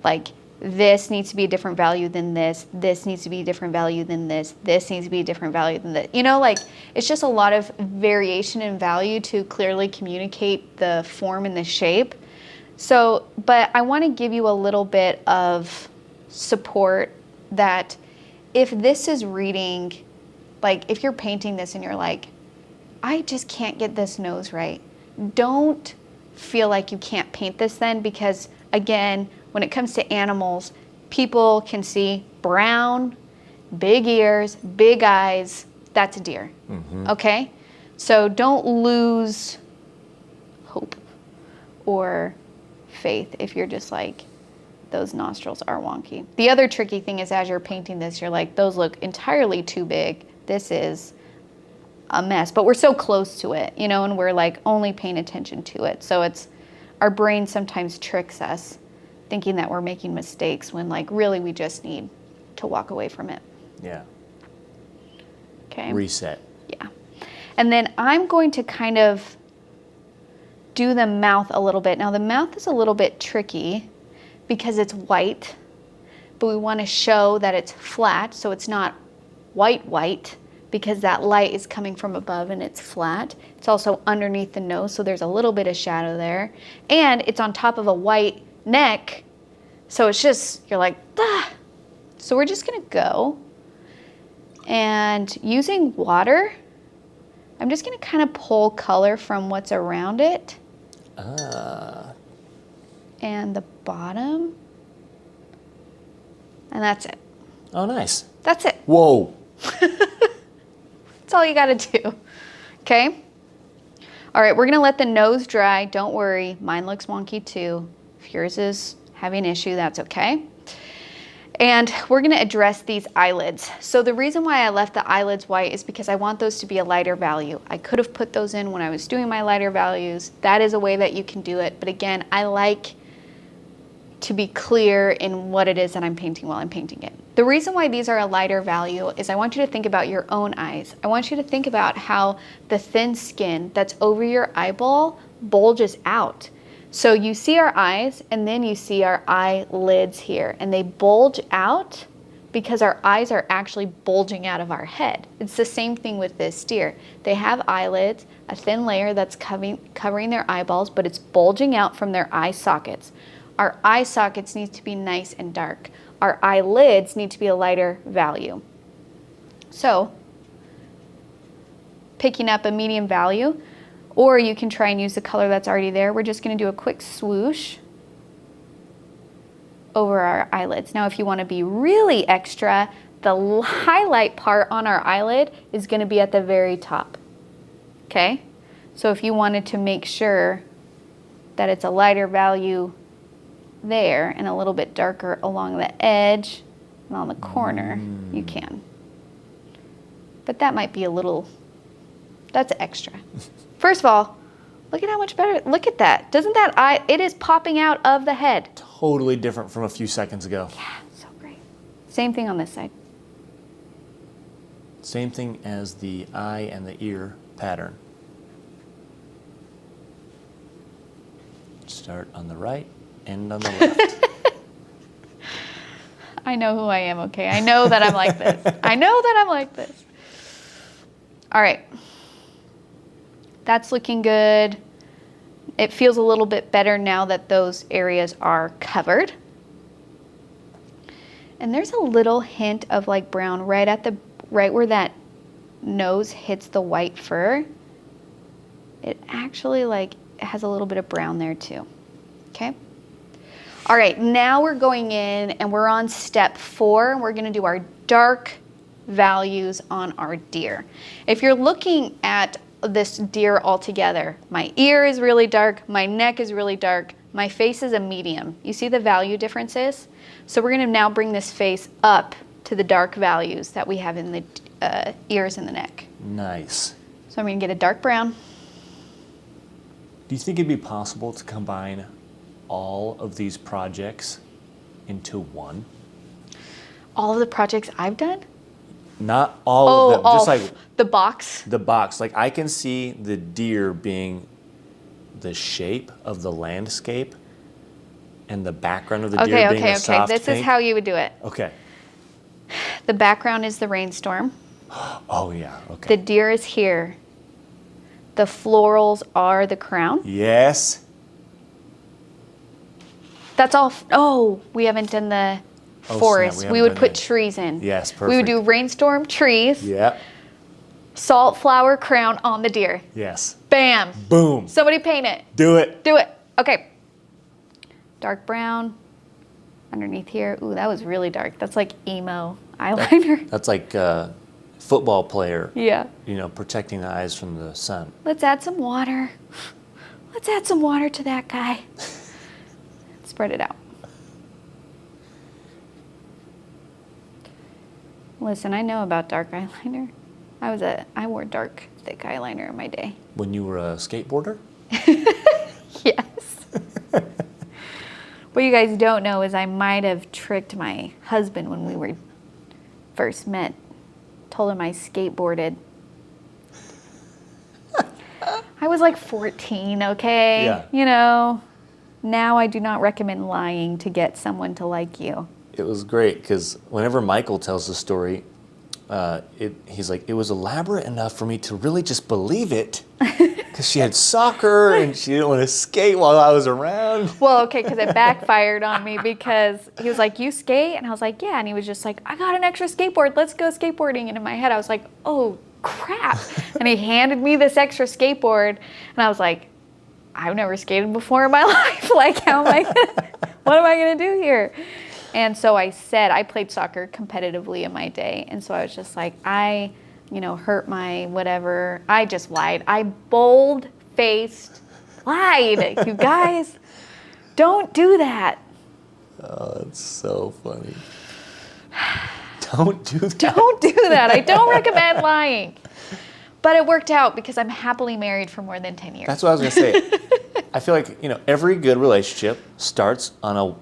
Like, this needs to be a different value than this needs to be a different value than this needs to be a different value than this. You know, like, it's just a lot of variation in value to clearly communicate the form and the shape. So, but I want to give you a little bit of support that if this is reading, like if you're painting this and you're like, I just can't get this nose right, don't feel like you can't paint this then, because again, when it comes to animals, people can see brown, big ears, big eyes, that's a deer, okay? So don't lose hope or faith if you're just like, those nostrils are wonky. The other tricky thing is as you're painting this, you're like, those look entirely too big. This is a mess, but we're so close to it, you know, and we're like only paying attention to it. So it's, our brain sometimes tricks us thinking that we're making mistakes when like really we just need to walk away from it. Yeah. Okay. Reset. Yeah. And then I'm going to kind of do the mouth a little bit. Now the mouth is a little bit tricky because it's white, but we want to show that it's flat, so it's not white, because that light is coming from above and it's flat. It's also underneath the nose, so there's a little bit of shadow there. And it's on top of a white neck, so it's just, you're like, ah. So we're just gonna go, and using water, I'm just gonna kind of pull color from what's around it. And the bottom, and that's it. Oh, nice. That's it. Whoa. That's all you gotta do, okay? All right, we're gonna let the nose dry. Don't worry, mine looks wonky too. If yours is having an issue, that's okay. And we're gonna address these eyelids. So the reason why I left the eyelids white is because I want those to be a lighter value. I could have put those in when I was doing my lighter values. That is a way that you can do it. But again, I like to be clear in what it is that I'm painting while I'm painting it. The reason why these are a lighter value is I want you to think about your own eyes. I want you to think about how the thin skin that's over your eyeball bulges out. So you see our eyes, and then you see our eyelids here, and they bulge out because our eyes are actually bulging out of our head. It's the same thing with this deer. They have eyelids, a thin layer that's covering their eyeballs, but it's bulging out from their eye sockets. Our eye sockets need to be nice and dark. Our eyelids need to be a lighter value. So, picking up a medium value, or you can try and use the color that's already there. We're just gonna do a quick swoosh over our eyelids. Now, if you wanna be really extra, the highlight part on our eyelid is gonna be at the very top, okay? So if you wanted to make sure that it's a lighter value there and a little bit darker along the edge and on the corner, you can. But that might be a little, that's extra. First of all, look at how much better, look at that. Doesn't that eye, it is popping out of the head. Totally different from a few seconds ago. Yeah, so great. Same thing on this side. Same thing as the eye and the ear pattern. Start on the right, end on the left. I know who I am, okay? I know that I'm like this. I know that I'm like this. All right. That's looking good. It feels a little bit better now that those areas are covered. And there's a little hint of like brown right where that nose hits the white fur. It actually like has a little bit of brown there too. Okay. All right, now we're going in and we're on step 4. We're gonna do our dark values on our deer. If you're looking at this deer all together, my ear is really dark, my neck is really dark, my face is a medium. You see the value differences? So we're gonna now bring this face up to the dark values that we have in the ears and the neck. Nice. So I'm gonna get a dark brown. Do you think it'd be possible to combine all of these projects into one? All of the projects I've done? Not all of them, just like the box. the box. Like I can see the deer being the shape of the landscape and the background of the deer being a soft This pink. is how you would do it. Okay. The background is the rainstorm. Oh yeah, okay. The deer is here. The florals are the crown. Yes. That's all. Oh, we haven't done the Oh, forest. snap, we haven't would done put that. trees in. Yes, We would perfect. do rainstorm, trees, Yep. salt, flower, crown on the deer. Yes. Bam. Boom. Somebody paint it. Do it. Do it. Okay. Dark brown underneath here. Ooh, that was really dark. That's like emo eyeliner. That's like a football player, Yeah. protecting the eyes from the sun. Let's add some water. Let's add some water to that guy. Spread it out. Listen, I know about dark eyeliner. I wore dark, thick eyeliner in my day. When you were a skateboarder? Yes. What you guys don't know is I might have tricked my husband when we were first met. Told him I skateboarded. I was like 14, okay? Yeah. Now I do not recommend lying to get someone to like you. It was great because whenever Michael tells the story, he's like, it was elaborate enough for me to really just believe it because she had soccer and she didn't want to skate while I was around. Well, okay, because it backfired on me because he was like, you skate? And I was like, yeah. And he was just like, I got an extra skateboard. Let's go skateboarding. And in my head, I was like, oh, crap. And he handed me this extra skateboard. And I was like, I've never skated before in my life. Like, what am I going to do here? And so I said, I played soccer competitively in my day. And so I was just like, I hurt my whatever. I just lied. I bold-faced lied. You guys, don't do that. Oh, that's so funny. Don't do that. Don't do that. I don't recommend lying. But it worked out because I'm happily married for more than 10 years. That's what I was going to say. I feel like, every good relationship starts on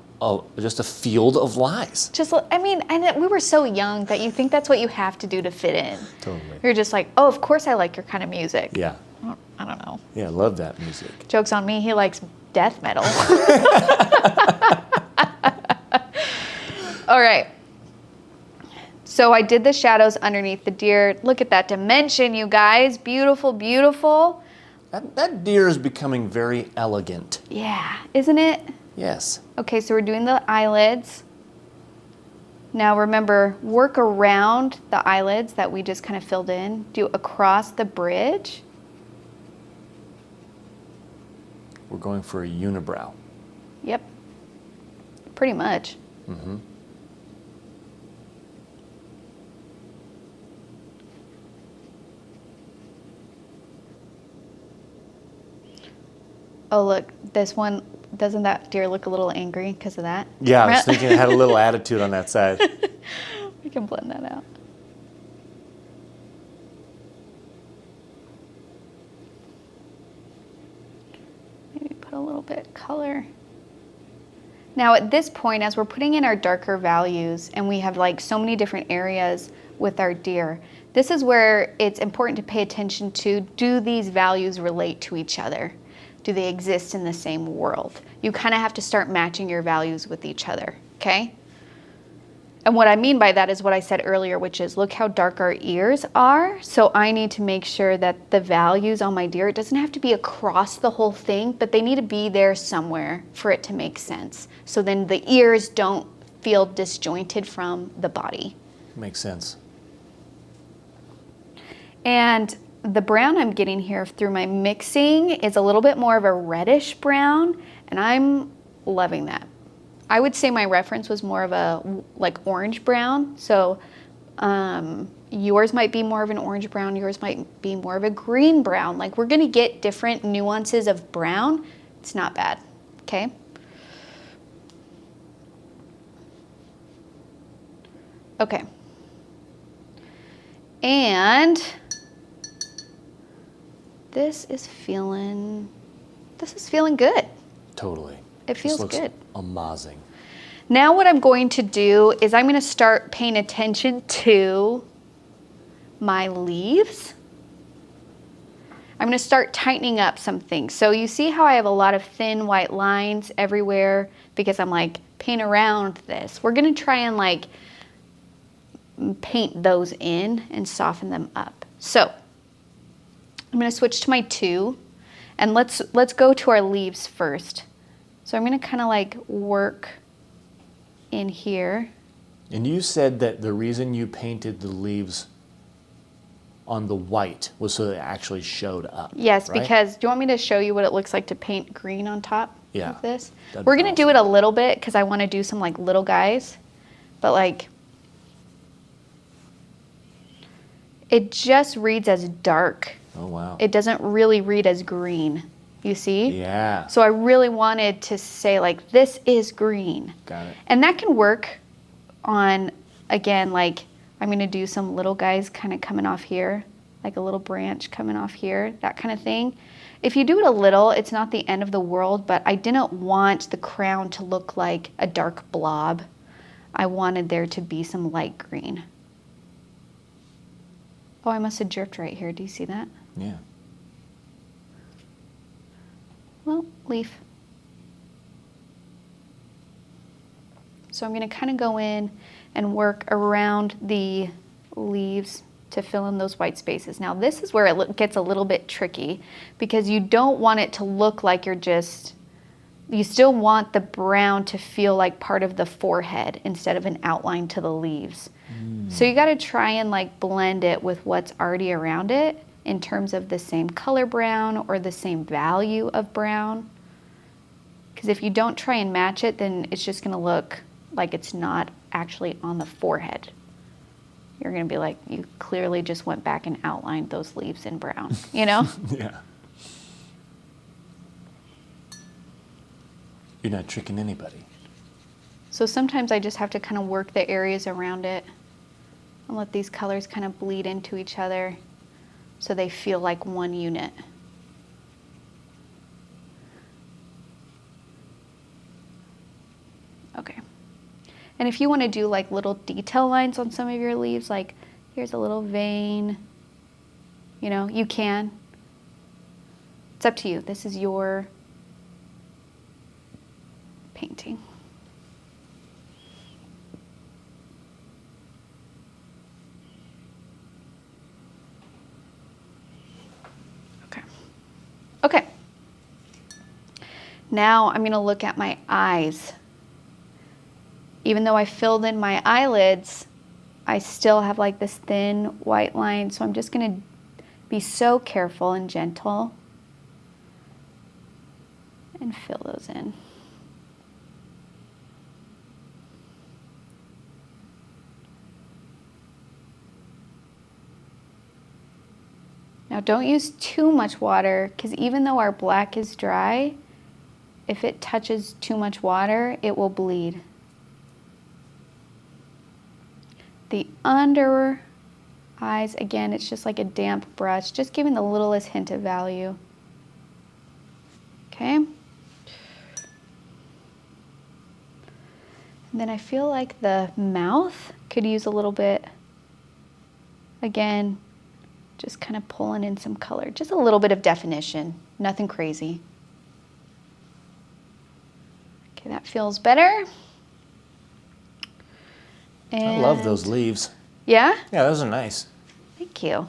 just a field of lies. And we were so young that you think that's what you have to do to fit in. Totally. You're just like, oh, of course I like your kind of music. Yeah. I don't know. Yeah, I love that music. Joke's on me, he likes death metal. All right. So I did the shadows underneath the deer. Look at that dimension, you guys. Beautiful, beautiful. That deer is becoming very elegant. Yeah, isn't it? Yes. Okay, so we're doing the eyelids. Now remember, work around the eyelids that we just kind of filled in. Do across the bridge. We're going for a unibrow. Yep, pretty much. Mm-hmm. Oh, look, this one, doesn't that deer look a little angry because of that? Yeah, I was thinking it had a little attitude on that side. We can blend that out. Maybe put a little bit of color. Now at this point, as we're putting in our darker values and we have like so many different areas with our deer, this is where it's important to pay attention to, do these values relate to each other? Do they exist in the same world? You kind of have to start matching your values with each other, okay? And what I mean by that is what I said earlier, which is look how dark our ears are. So I need to make sure that the values on my deer, it doesn't have to be across the whole thing, but they need to be there somewhere for it to make sense. So then the ears don't feel disjointed from the body. Makes sense. And the brown I'm getting here through my mixing is a little bit more of a reddish brown, and I'm loving that. I would say my reference was more of a like orange brown. So yours might be more of an orange brown, yours might be more of a green brown. Like we're gonna get different nuances of brown. It's not bad, okay? Okay. And this is feeling good. Totally. It feels this looks good. Amazing. Now what I'm going to do is I'm going to start paying attention to my leaves. I'm going to start tightening up some things. So you see how I have a lot of thin white lines everywhere because I'm like painting around this. We're going to try and like paint those in and soften them up. So I'm going to switch to my 2 and let's go to our leaves first. So I'm going to kind of like work in here. And you said that the reason you painted the leaves on the white was so it actually showed up. Yes, right? because do you want me to show you what it looks like to paint green on top of this? We're going to do it a little bit because I want to do some like little guys, but like it just reads as dark. Oh, wow. It doesn't really read as green, you see? Yeah. So I really wanted to say like, this is green. Got it. And that can work on, again, like I'm gonna do some little guys kind of coming off here, like a little branch coming off here, that kind of thing. If you do it a little, it's not the end of the world, but I didn't want the crown to look like a dark blob. I wanted there to be some light green. Oh, I must have dripped right here. Do you see that? Yeah. Well, leaf. So I'm going to kind of go in and work around the leaves to fill in those white spaces. Now this is where it gets a little bit tricky because you don't want it to look like you still want the brown to feel like part of the forehead instead of an outline to the leaves. So you got to try and like blend it with what's already around it in terms of the same color brown or the same value of brown. Because if you don't try and match it, then it's just going to look like it's not actually on the forehead. You're going to be like, you clearly just went back and outlined those leaves in brown, you know? Yeah. You're not tricking anybody. So sometimes I just have to kind of work the areas around it and let these colors kind of bleed into each other so they feel like one unit. Okay. And if you want to do like little detail lines on some of your leaves, like here's a little vein, you know, you can. It's up to you. This is your painting. Okay. Okay. Now I'm going to look at my eyes. Even though I filled in my eyelids, I still have like this thin white line. So I'm just going to be so careful and gentle and fill those in. Now don't use too much water because even though our black is dry, if it touches too much water, it will bleed. The under eyes, again, it's just like a damp brush, just giving the littlest hint of value. Okay. And then I feel like the mouth could use a little bit, again, just kind of pulling in some color, just a little bit of definition, nothing crazy. Okay, that feels better. And I love those leaves. Yeah? Yeah, those are nice. Thank you.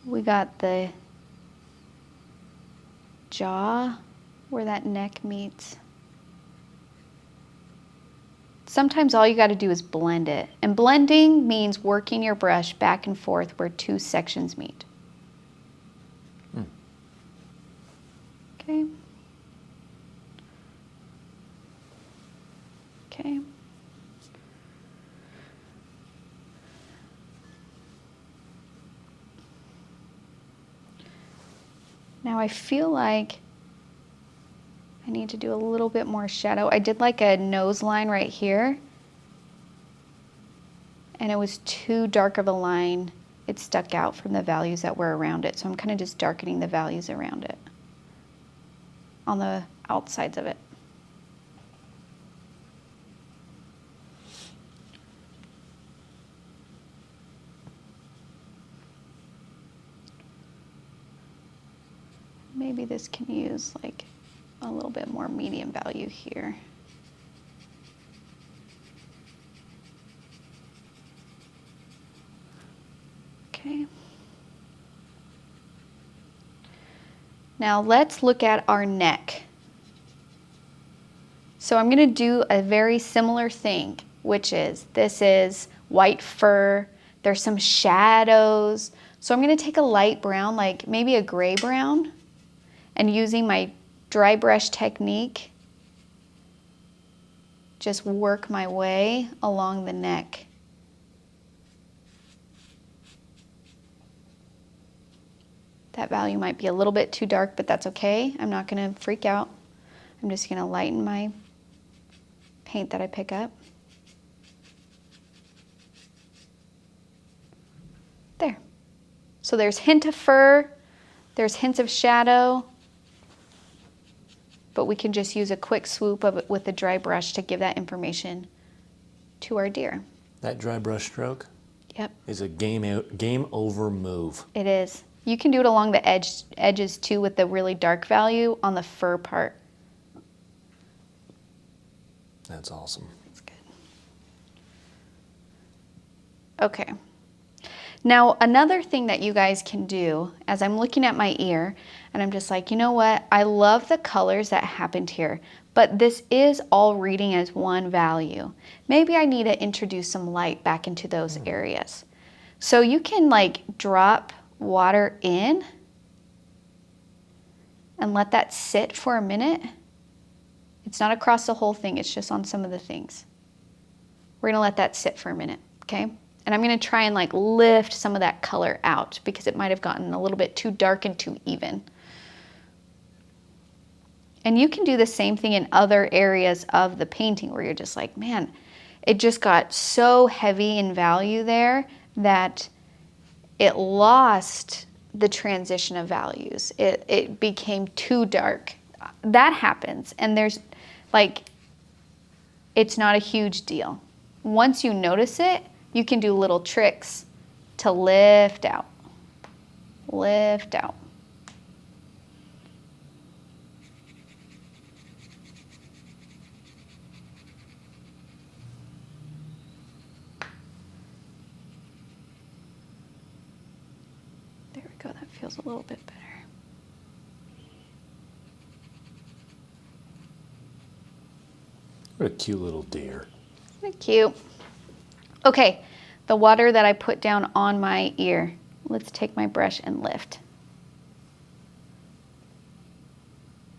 We got the jaw where that neck meets. Sometimes all you got to do is blend it. And blending means working your brush back and forth where two sections meet. Okay. Okay. Now I feel like I need to do a little bit more shadow. I did like a nose line right here, and it was too dark of a line. It stuck out from the values that were around it. So I'm kind of just darkening the values around it on the outsides of it. Maybe this can use like a little bit more medium value here. Okay. Now let's look at our neck. So I'm going to do a very similar thing, which is this is white fur. There's some shadows. So I'm going to take a light brown, like maybe a gray brown, and using my dry brush technique, just work my way along the neck. That value might be a little bit too dark, but that's okay. I'm not going to freak out. I'm just going to lighten my paint that I pick up. There. So there's hint of fur, there's hints of shadow, but we can just use a quick swoop of it with a dry brush to give that information to our deer. That dry brush stroke is a game over move. It is. You can do it along the edges too with the really dark value on the fur part. That's awesome. That's good. Okay. Now, another thing that you guys can do, as I'm looking at my ear, and I'm just like, you know what? I love the colors that happened here, but this is all reading as one value. Maybe I need to introduce some light back into those areas. So you can like drop water in and let that sit for a minute. It's not across the whole thing, it's just on some of the things. We're gonna let that sit for a minute, okay? And I'm gonna try and like lift some of that color out because it might have gotten a little bit too dark and too even. And you can do the same thing in other areas of the painting where you're just like, man, it just got so heavy in value there that it lost the transition of values. It became too dark. That happens, and there's like, it's not a huge deal. Once you notice it, you can do little tricks to lift out, lift out. There we go, that feels a little bit better. What a cute little deer. Isn't it cute? Okay, the water that I put down on my ear. Let's take my brush and lift.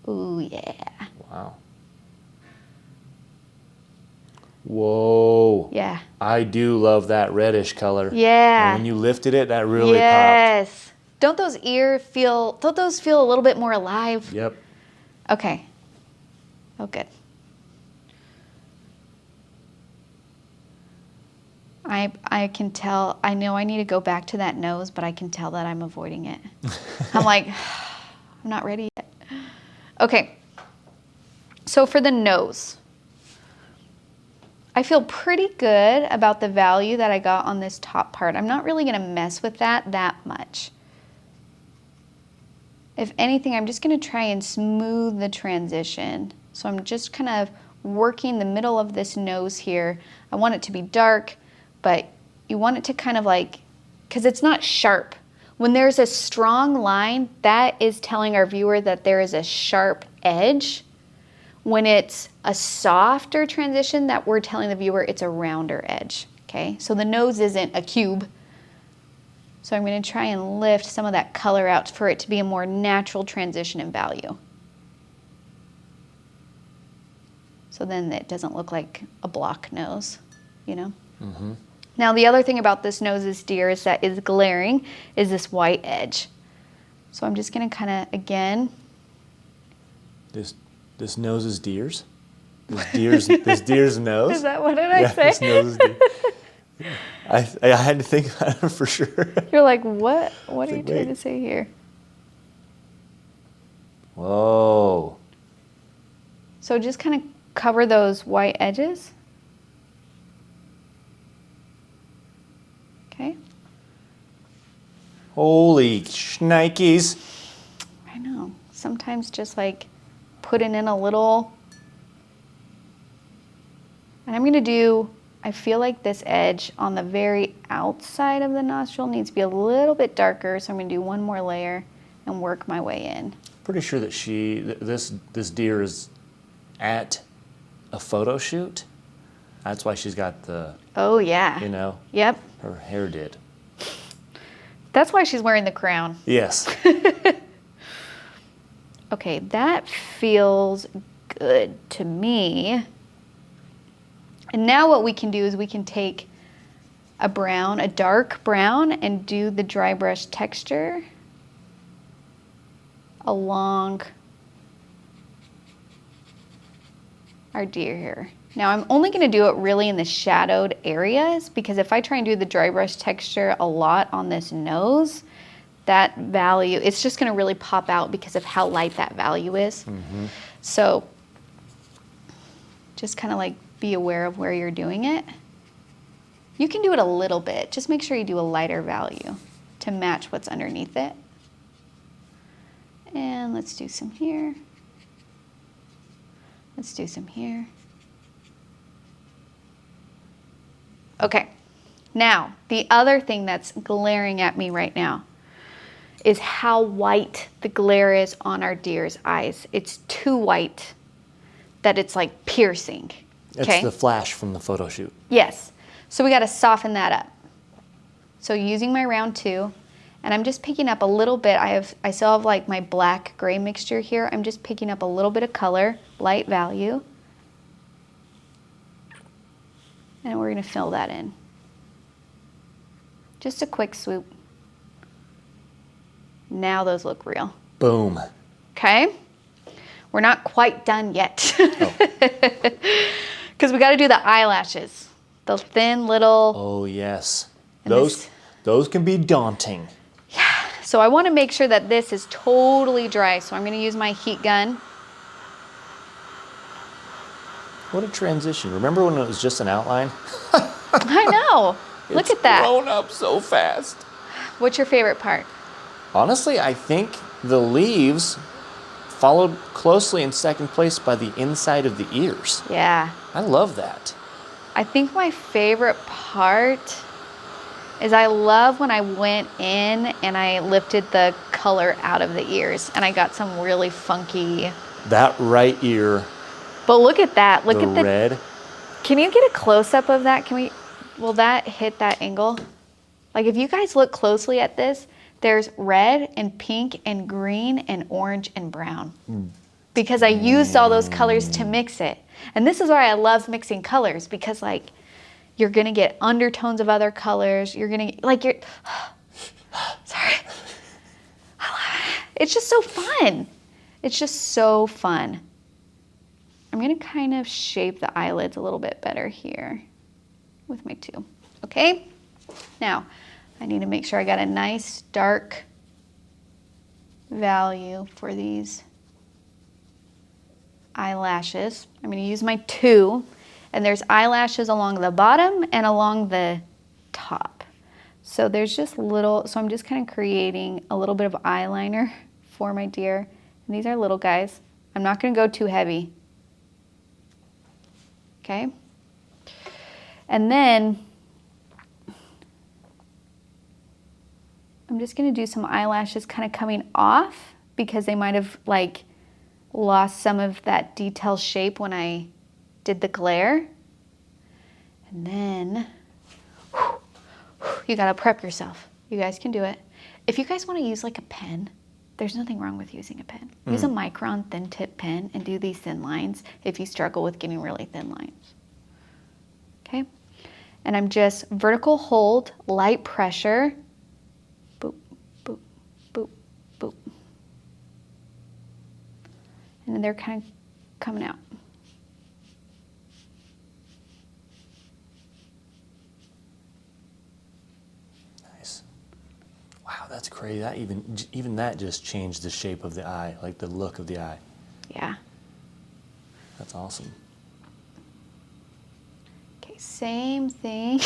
Ooh, yeah. Wow. Whoa. Yeah. I do love that reddish color. Yeah. And when you lifted it, that really popped. Yes. Don't those feel a little bit more alive? Yep. Okay. Oh, good. I can tell, I know I need to go back to that nose, but I can tell that I'm avoiding it. I'm like, I'm not ready yet. Okay, so for the nose, I feel pretty good about the value that I got on this top part. I'm not really gonna mess with that much. If anything, I'm just gonna try and smooth the transition. So I'm just kind of working the middle of this nose here. I want it to be dark, but you want it to kind of like, because it's not sharp. When there's a strong line, that is telling our viewer that there is a sharp edge. When it's a softer transition, that we're telling the viewer it's a rounder edge, okay? So the nose isn't a cube. So I'm gonna try and lift some of that color out for it to be a more natural transition in value. So then it doesn't look like a block nose, you know? Mm-hmm. Now the other thing about this nose's deers that is glaring is this white edge. So I'm just gonna kind of, again. This nose is deer's? This deer's nose? Is that, what did I say? This nose is deer. I had to think about it for sure. You're like, what? What are you trying to say here? Whoa. So just kind of cover those white edges. Okay. Holy shnikes. I know. Sometimes just like putting in a little. And I'm going to do, I feel like this edge on the very outside of the nostril needs to be a little bit darker. So I'm going to do one more layer and work my way in. Pretty sure that this deer is at a photo shoot. That's why she's got the, oh yeah. you know. Yep. Her hair did. That's why she's wearing the crown. Yes. Okay, that feels good to me. And now what we can do is we can take a brown, a dark brown, and do the dry brush texture along our deer here. Now I'm only going to do it really in the shadowed areas, because if I try and do the dry brush texture a lot on this nose, that value, it's just going to really pop out because of how light that value is. Mm-hmm. So just kind of like be aware of where you're doing it. You can do it a little bit. Just make sure you do a lighter value to match what's underneath it. And let's do some here. Let's do some here. Okay, now the other thing that's glaring at me right now is how white the glare is on our deer's eyes. It's too white that it's like piercing. It's the flash from the photo shoot. Yes, so we gotta soften that up. So using my round 2, and I'm just picking up a little bit. I still have like my black gray mixture here. I'm just picking up a little bit of color, light value. And we're gonna fill that in. Just a quick swoop. Now those look real. Boom. Okay? We're not quite done yet. Because we gotta do the eyelashes. Those thin little. Oh yes. Those can be daunting. Yeah. So I wanna make sure that this is totally dry. So I'm gonna use my heat gun. What a transition. Remember when it was just an outline? I know. Look at that. It's grown up so fast. What's your favorite part? Honestly, I think the leaves followed closely in second place by the inside of the ears. Yeah. I love that. I think my favorite part is I love when I went in and I lifted the color out of the ears and I got some really funky. That right ear. But look at that. Look at the red. Can you get a close up of that? Will that hit that angle? Like if you guys look closely at this, there's red and pink and green and orange and brown. Because I used all those colors to mix it. And this is why I love mixing colors, because like you're gonna get undertones of other colors. You're gonna sorry. It's just so fun. It's just so fun. I'm gonna kind of shape the eyelids a little bit better here with my 2, okay? Now, I need to make sure I got a nice dark value for these eyelashes. I'm gonna use my 2, and there's eyelashes along the bottom and along the top. So there's just little, so I'm just kind of creating a little bit of eyeliner for my deer. And these are little guys. I'm not gonna go too heavy. Okay? And then I'm just gonna do some eyelashes kind of coming off because they might have like lost some of that detail shape when I did the glare. And then you gotta prep yourself. You guys can do it. If you guys wanna use like a pen there's nothing wrong with using a pen. Use a micron thin tip pen and do these thin lines if you struggle with getting really thin lines. Okay? And I'm just vertical hold, light pressure, boop, boop, boop, boop. And then they're kind of coming out. Nice. Wow, that's crazy. That even that just changed the shape of the eye, like the look of the eye. Yeah. That's awesome. Okay, same thing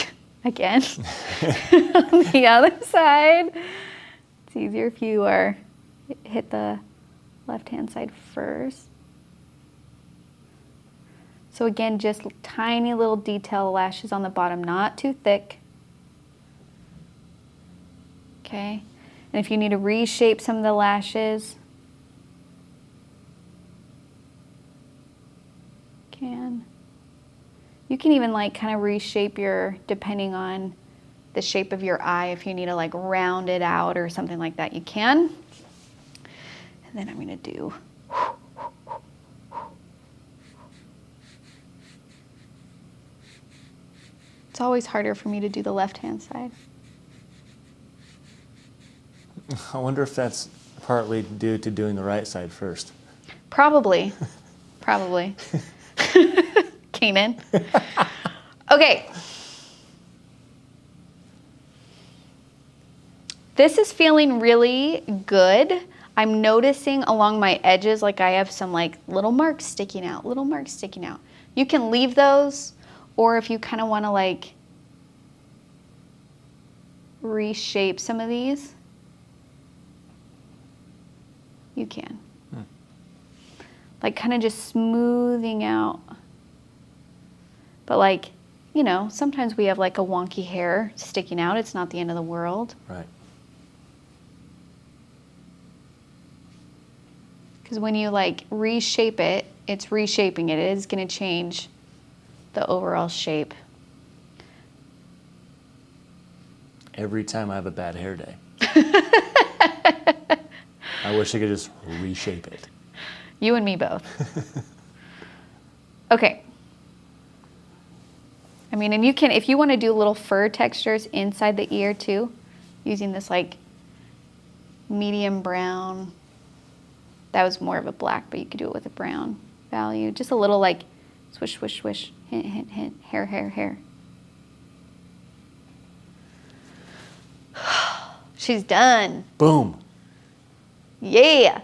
again on the other side. It's easier if you hit the left-hand side first. So again, just tiny little detail lashes on the bottom, not too thick. Okay, and if you need to reshape some of the lashes, you can even like kind of reshape depending on the shape of your eye, if you need to like round it out or something like that, you can. And then I'm going to do it's always harder for me to do the left-hand side. I wonder if that's partly due to doing the right side first. Probably. Probably. Kanan. Okay. This is feeling really good. I'm noticing along my edges, like I have some like little marks sticking out, little marks sticking out. You can leave those, or if you kind of want to like reshape some of these, you can. Like kind of just smoothing out. But like, you know, sometimes we have like a wonky hair sticking out. It's not the end of the world. Right. Because when you like reshape it, it's reshaping it. It is going to change the overall shape. Every time I have a bad hair day, I wish I could just reshape it. You and me both. Okay. I mean, and you can, if you want to do little fur textures inside the ear too, using this like medium brown. That was more of a black, but you could do it with a brown value. Just a little like swish, swish, swish, hint, hint, hint, hair, hair, hair. She's done. Boom. Yeah.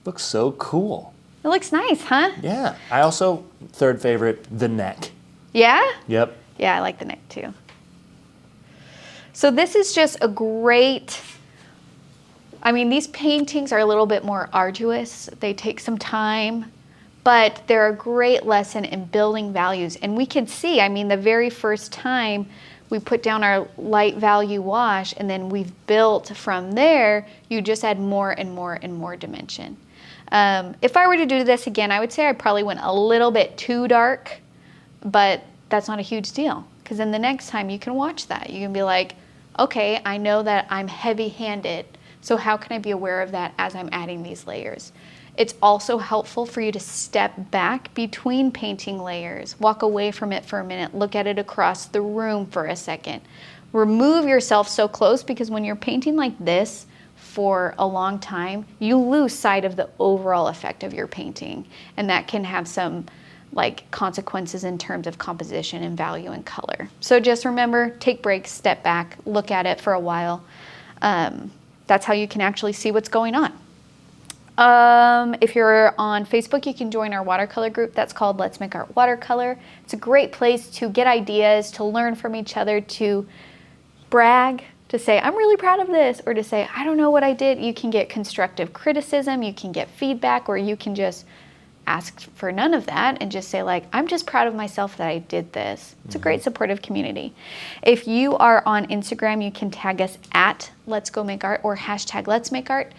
Looks so cool. It looks nice, huh? Yeah. I also, third favorite, the neck. Yeah? Yep. Yeah, I like the neck too. So this is just a great, I mean, these paintings are a little bit more arduous. They take some time, but they're a great lesson in building values. And we can see, I mean, the very first time we put down our light value wash and then we've built from there, you just add more and more and more dimension. If I were to do this again, I would say I probably went a little bit too dark, but that's not a huge deal, because then the next time you can watch that. You can be like, okay, I know that I'm heavy-handed, so how can I be aware of that as I'm adding these layers? It's also helpful for you to step back between painting layers, walk away from it for a minute, look at it across the room for a second. Remove yourself so close, because when you're painting like this for a long time, you lose sight of the overall effect of your painting, and that can have some like consequences in terms of composition and value and color. So just remember, take breaks, step back, look at it for a while. That's how you can actually see what's going on. If you're on Facebook, you can join our watercolor group. That's called Let's Make Art Watercolor. It's a great place to get ideas, to learn from each other, to brag, to say, I'm really proud of this, or to say, I don't know what I did. You can get constructive criticism, you can get feedback, or you can just ask for none of that and just say like, I'm just proud of myself that I did this. It's a great supportive community. If you are on Instagram, you can tag us at Let's Go Make Art or hashtag Let's Make Art.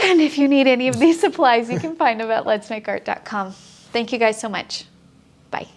And if you need any of these supplies, you can find them at letsmakeart.com. Thank you guys so much. Bye.